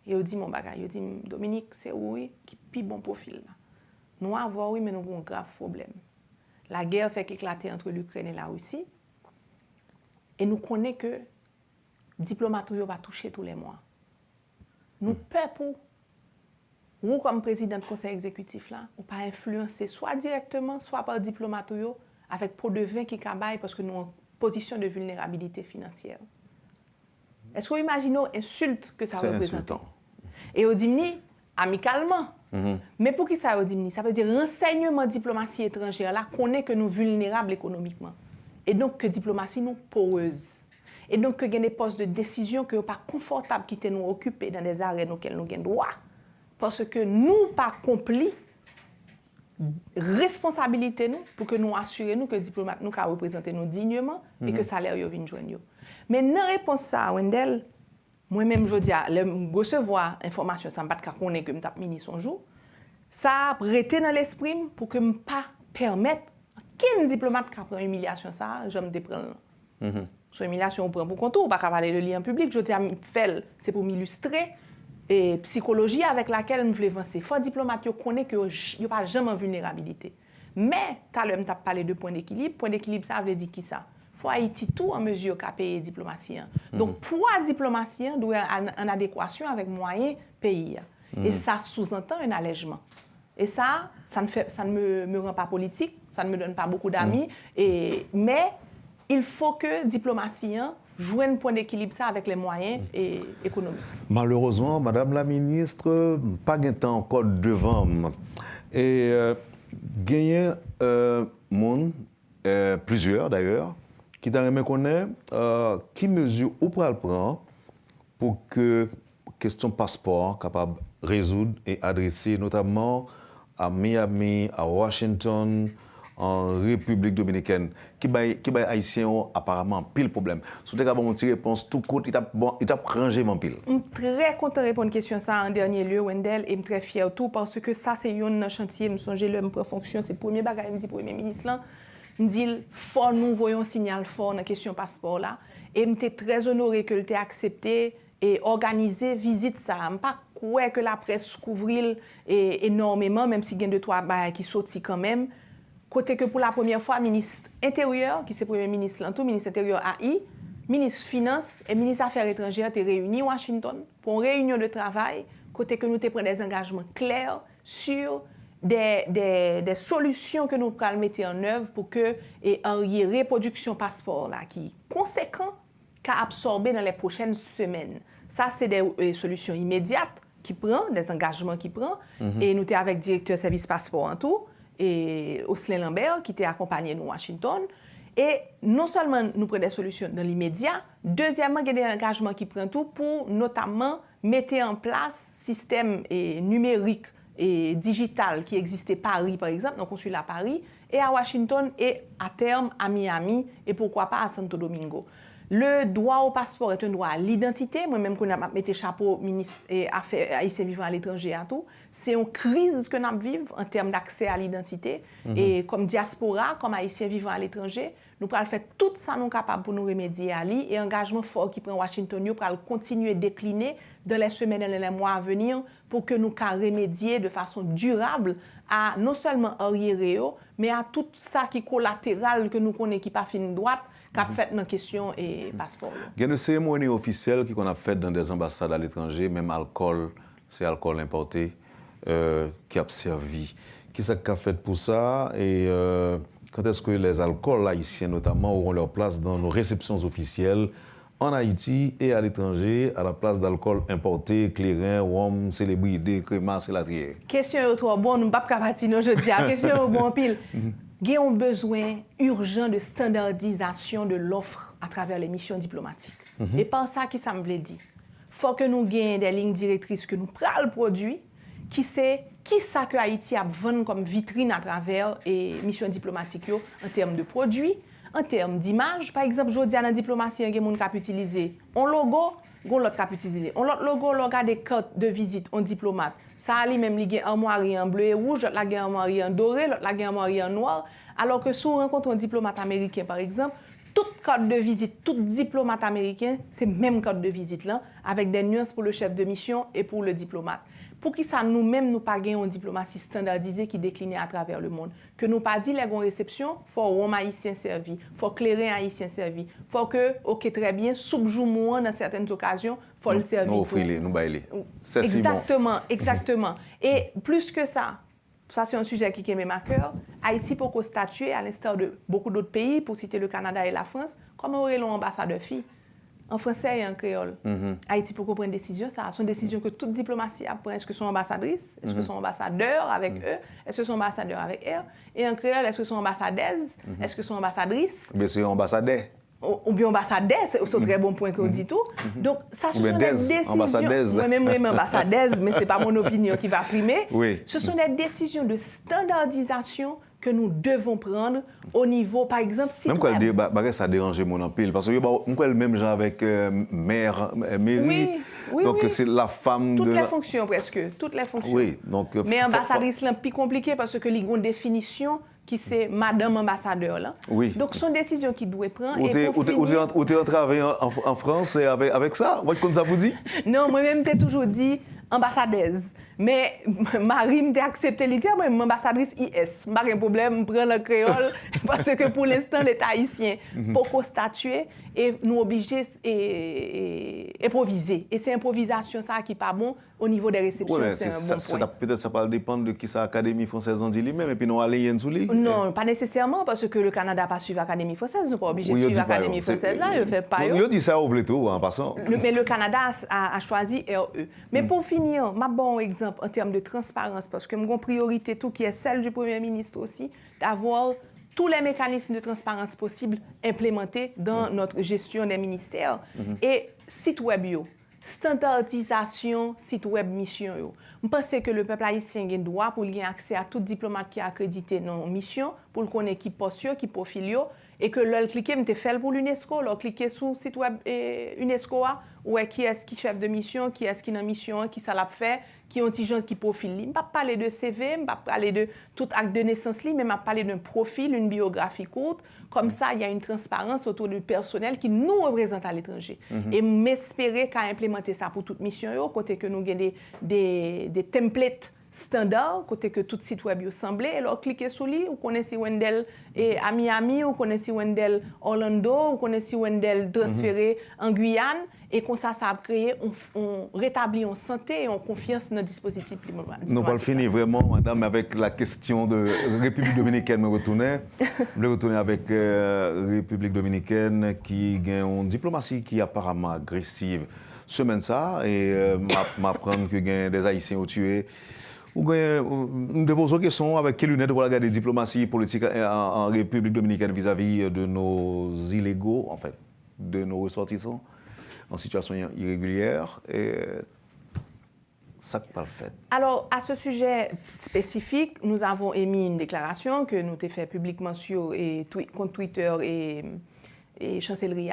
Et il dit mon bagage, il dit Dominique, c'est oui qui plus bon profil là. Nous avons oui mais nous avons un grave problème. La guerre fait éclater entre l'Ukraine et la Russie. Et nous connaissons que les diplomates vont toucher tous les mois. Nous pouvons, vous comme président du conseil exécutif, là, ou pas influencer soit directement, soit par diplomate avec pot de vin qui cabaye parce que nous sommes en position de vulnérabilité financière. Est-ce que vous imaginez l'insulte que ça représente? Et au dimini, amicalement. Mais pour qui ça veut dire? Ça veut dire renseignement diplomatie étrangère là connaît que nous vulnérables économiquement. Et donc que diplomatie nous poreuse. Et donc que il y a des postes de décision que pas confortable qui nous occuper dans des arènes auxquelles nous avons droit parce que nous pas accompli responsabilité nous pour que nous assurer que diplomate nous ka représenter nous dignement et que salaire yo vinn joindre. Mais dans réponse ça Wendell, moi-même, je dis, recevoir information, ça ne pas connaître que je tape mini son jour, ça a prêté dans l'esprit pour que je ne pas permettre qu'un diplomate qui prend humiliation, ça, je me déprends. Sur humiliation, on prend pour compte, on ne peut pas parler de lien public, je dis à faire, c'est pour m'illustrer et psychologie avec laquelle je veux avancer. Il faut diplomate qui connaît que il n'y a pas jamais de vulnérabilité. Mais, tout à l'heure, je parlé de point d'équilibre. Point d'équilibre, ça veut dire qui ça? Il faut Haïti tout en mesure qu'à payer diplomatie. Donc, pour la diplomatie, doit être en adéquation avec moyens pays. Et ça sous-entend un allègement. Et ça ne me rend pas politique, ça ne me donne pas beaucoup d'amis. Mais il faut que la diplomatie joue un point d'équilibre ça avec les moyens économiques. Malheureusement, Madame la ministre, pas de temps encore devant. Et gagner monde, plusieurs d'ailleurs, qui t'aimerait connaître qui mesure ou pour le prendre pour que question passeport capable de résoudre et adresser notamment à Miami, à Washington, en République dominicaine, qui baille haïtien apparemment pile problème. Si tu as une réponse tout court, il t'a rangé mon pile. Je suis très content de répondre à une question ça en dernier lieu, Wendell, et je suis très fier tout parce que ça c'est un chantier, je songe le prend fonction, c'est le premier bagage me dit premier ministre là. Je dis faut nous voyons un signal fort dans la question passeport là et je suis très honoré que tu aies accepté et organisé visite ça. Je pas croire que la presse couvre énormément même si il y a 2-3 qui sortent quand même. Côté que pour la première fois ministre intérieur qui c'est premier ministre là tout ministre intérieur AI ministre Finances et ministre Affaires étrangères étaient réunis à Washington pour une réunion de travail, côté que nous te prenons des engagements clairs sur des solutions que nous pourrons mettre en œuvre pour que y ait reproduction passeport là, qui est conséquent qu'à absorber dans les prochaines semaines. Ça, c'est des solutions immédiates qui prend, des engagements qui prend. Et nous étions avec le directeur service passeport en tout, et Oslin Lambert, qui était accompagné de Washington. Et non seulement nous prenons des solutions dans l'immédiat, deuxièmement, il y a des engagements qui prennent tout pour notamment mettre en place un système numérique et digital qui existait à Paris, par exemple, dans le consulat à Paris, et à Washington, et à terme à Miami, et pourquoi pas à Santo Domingo. Le droit au passeport est un droit à l'identité. Moi-même, quand je mets chapeau ministre et affaires haïtiens vivant à l'étranger à tout, c'est une crise que nous vivons en termes d'accès à l'identité. Et comme diaspora, comme haïtiens vivant à l'étranger, nous pourrons faire tout ça nous capables pour nous remédier à lui. Et engagement fort qui prend Washington, nous pourrons continuer à décliner dans les semaines et les mois à venir pour que nous puissions remédier de façon durable à non seulement arriéré, mais à tout ça qui est collatéral que nous connaissons qui pas fine droite, qu'a fait dans question et passeport. Il y a une cérémonie officielle qu'on a faite dans des ambassades à l'étranger, même alcool, c'est alcool importé, qui a servi. Qui est-ce qui a fait pour ça et quand est-ce que les alcools haïtiens notamment auront leur place dans nos réceptions officielles en Haïti et à l'étranger à la place d'alcool importé, clairin, rhum, célébrité, crémasse et latrière? Question trop bonne, nous ne pouvons pas partir aujourd'hui. Question bon pile. Il y a un besoin urgent de standardisation de l'offre à travers les missions diplomatiques. Et par ça, qui ça me veut dire? Il faut que nous ayons des lignes directrices que nous prenons le produit, qui c'est qui ça que Haïti a vendu comme vitrine à travers les missions diplomatiques en termes de produits, en termes d'image. Par exemple, je dis à la diplomatie, il y a des gens qui utilisent un logo, l'autre qui utilisé. On l'autre logo, on a des cartes de visite, on diplomate. Ça a lui-même une armoire en bleu et rouge, l'autre la armoire en doré, l'autre la armoire en noir. Alors que si on rencontre un diplomate américain, par exemple, toute carte de visite, tout diplomate américain, c'est même carte de visite là, avec des nuances pour le chef de mission et pour le diplomate. Pour qui ça nous-mêmes nous pas une diplomatie standardisée qui décline à travers le monde. Que nous pas dit les bonnes réceptions, faut rhum haïtien servi, faut clairin haïtien servi, faut que OK très bien, soupe moins dans certaines occasions, faut le servir. Nous offrir, nous bailler. C'est exactement, exactement. Et plus que ça c'est un sujet qui est même à cœur. Haïti peut statuer à l'instar de beaucoup d'autres pays, pour citer le Canada et la France, comme aurait l'ambassadeur fille. En français et en créole. Haïti peut prendre une décision, ça. C'est une décision que toute diplomatie prend. Est-ce que sont ambassadrices? Est-ce que sont ambassadeurs avec eux? Est-ce que sont ambassadeurs avec eux? Et en créole, est-ce que sont ambassadeuses? Est-ce que sont ambassadrices? Bien sûr, ambassadeur. Ou bien ambassadeur, c'est un très bon point que vous dites tout. Donc, ça, ce sont des décisions. Moi-même, ambassadeuse, mais ce n'est pas mon opinion qui va primer. Oui. Ce sont des décisions de standardisation que nous devons prendre au niveau, par exemple, si même quand ça dérange mon empile, parce que moi, même genre avec maire, mairie, oui, donc c'est la femme toutes de... les fonctions presque, toutes les fonctions. Oui, donc... Mais ambassadrice, c'est plus compliqué parce que il y a une définition qui c'est Madame ambassadeur là. Oui. Donc, ce sont des décisions qu'il doit prendre. Ou tu es travaillé en France avec ça? Comme ça vous dit? Non, moi-même, tu toujours dit ambassadeuse. Mais Marie m'a accepté de dire, moi, ambassadrice IS. Je n'ai pas de problème, je prends le créole parce que pour l'instant, les Haïtiens pour statuer et nous obliger à improviser. Et c'est l'improvisation ça qui n'est pas bon au niveau des réceptions. Ouais, c'est un bon point. Peut-être ça va dépendre de qui ça l'Académie française en dit lui-même et puis nous aller y sous lui. Non, pas nécessairement parce que le Canada n'a pas suivi l'Académie française. Nous ne sommes pas obligés de suivre l'Académie française là. Il ne fait pas. Il dit ça au tout en passant. Mais le Canada a choisi RE. Mais pour finir, ma bon exemple en termes de transparence, parce que mon priorité, tout qui est celle du Premier ministre aussi, d'avoir tous les mécanismes de transparence possibles implémentés dans notre gestion des ministères. Et site web, standardisation, site web mission. Je pense que le peuple haïtien a le droit pour avoir accès à tout diplomate qui est accrédité dans une mission, pour le connaître qui poste, qui profile, et que l'on clique, je fait pour l'UNESCO, l'on clique sur le site web UNESCO, où qui est-ce qui chef de mission, qui est-ce qui est en mission, qui ça l'a fait, qui ont des gens qui profilent. Je ne vais pas parler de CV, je ne vais pas parler de tout acte de naissance, mais je vais parler d'un profil, une biographie courte. Comme ça, il y a une transparence autour du personnel qui nous représente à l'étranger. Et m'espérer qu'à implémenter ça pour toute mission, côté que nous avons des templates standard, côté que tout site web est semblé, alors cliquez sur lui, vous connaissez Wendell et à Miami, vous connaissez Wendell Orlando, vous connaissez Wendell transféré en Guyane, et comme ça a créé, on rétablit en santé et en confiance dans le dispositif diplomatique. Nous allons finir vraiment, madame, avec la question de République dominicaine. Je vais retourner avec République dominicaine qui a une diplomatie qui est apparemment agressive. Semaine ça, et m'apprendre que des Haïtiens ont tué. Nous déposons une question avec quelles lunettes vous regardez la diplomatie politique en République dominicaine vis-à-vis de nos illégaux, en fait, de nos ressortissants en situation irrégulière. Et ça n'est pas le fait. Alors, à ce sujet spécifique, nous avons émis une déclaration que nous avons fait publiquement sur compte Twitter et Chancellerie.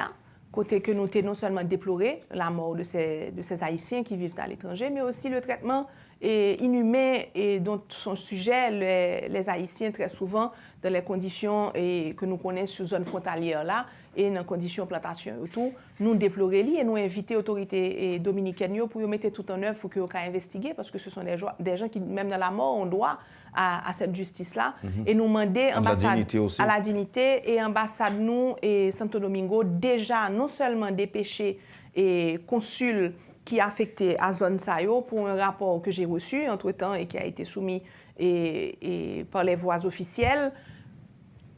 Côté que nous avons non seulement déploré la mort de ces Haïtiens qui vivent à l'étranger, mais aussi le traitement inhumain et dont sont sujets les Haïtiens très souvent dans les conditions que nous connaissons sur zone frontalière là et dans les conditions de plantation et tout. Nous déplorons et nous invitons les autorités dominicaines pour mettre tout en œuvre pour qu'ils puissent investiguer parce que ce sont des gens qui, même dans la mort, ont droit à cette justice-là. Et nous demander à la dignité et ambassade nous et Santo Domingo déjà non seulement dépêcher et consul qui est affecté à zone Sayo pour un rapport que j'ai reçu entre-temps et qui a été soumis par les voies officielles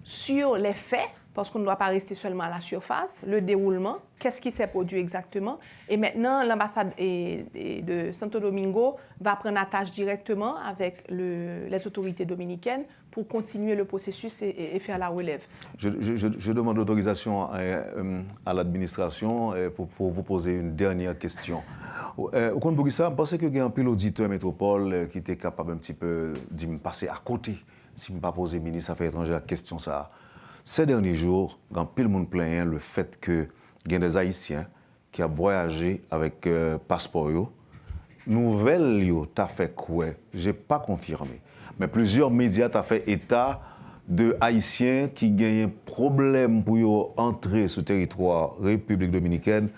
sur les faits, parce qu'on ne doit pas rester seulement à la surface, le déroulement, qu'est-ce qui s'est produit exactement. Et maintenant, l'ambassade de Santo Domingo va prendre la tâche directement avec les autorités dominicaines pour continuer le processus et faire la relève. Je demande l'autorisation à l'administration pour vous poser une dernière question. Au compte de ça, je pense qu'il y a un pile auditeur métropole qui était capable un petit peu de me passer à côté si je ne pas poser ministre des Affaires étrangères la question ça. Ces derniers jours, quand pile monde plaint le fait que il y a des Haïtiens qui ont voyagé avec passeport yo, nouvelle yo t'a fait quoi? J'ai pas confirmé, mais plusieurs médias t'a fait état de Haïtiens qui gagnent problème pour entrer sur le territoire République dominicaine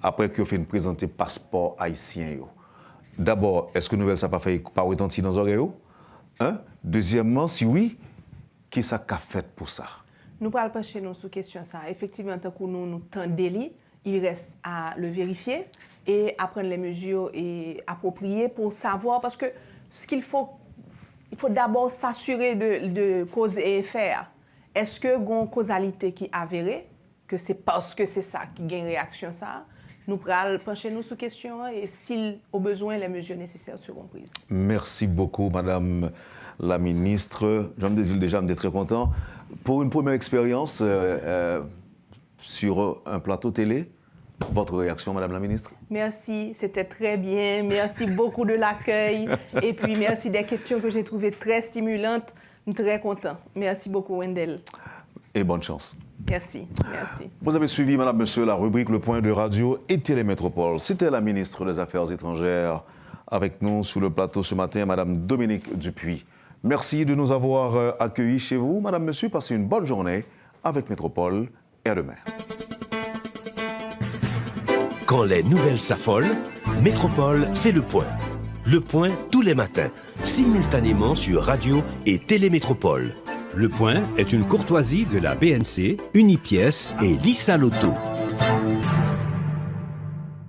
après qu'ils ont présenté passeport haïtien yo. D'abord, est-ce que nouvelle ça pas fait pas retentir dans les oreilles? Hein? Deuxièmement, si oui, qui ça qu'a fait pour ça? Nous parlons pas chez nous sur question ça. Effectivement, tant que nous temps délit, il reste à le vérifier et à prendre les mesures appropriées pour savoir, parce que ce qu'il faut, il faut d'abord s'assurer de cause et effet. Est-ce que il y a une causalité qui est avérée, que c'est parce que c'est ça qui gagne réaction ça? Nous pourrons pencher nous sur question et s'il au besoin, les mesures nécessaires seront prises. Merci beaucoup, Madame la ministre. Jean Desil, déjà, je suis très content. Pour une première expérience sur un plateau télé, votre réaction, Madame la ministre? Merci, c'était très bien. Merci beaucoup de l'accueil. Et puis, merci des questions que j'ai trouvées très stimulantes. Je suis très content. Merci beaucoup, Wendell. Et bonne chance. Merci, merci. Vous avez suivi, Madame, Monsieur, la rubrique Le Point de Radio et Télémétropole. C'était la ministre des Affaires étrangères avec nous sur le plateau ce matin, Madame Dominique Dupuis. Merci de nous avoir accueillis chez vous. Madame, Monsieur, passez une bonne journée avec Métropole et à demain. Quand les nouvelles s'affolent, Métropole fait le point. Le point tous les matins, simultanément sur Radio et Télémétropole. Le Point est une courtoisie de la BNC, Unipièce et Lisa Lotto.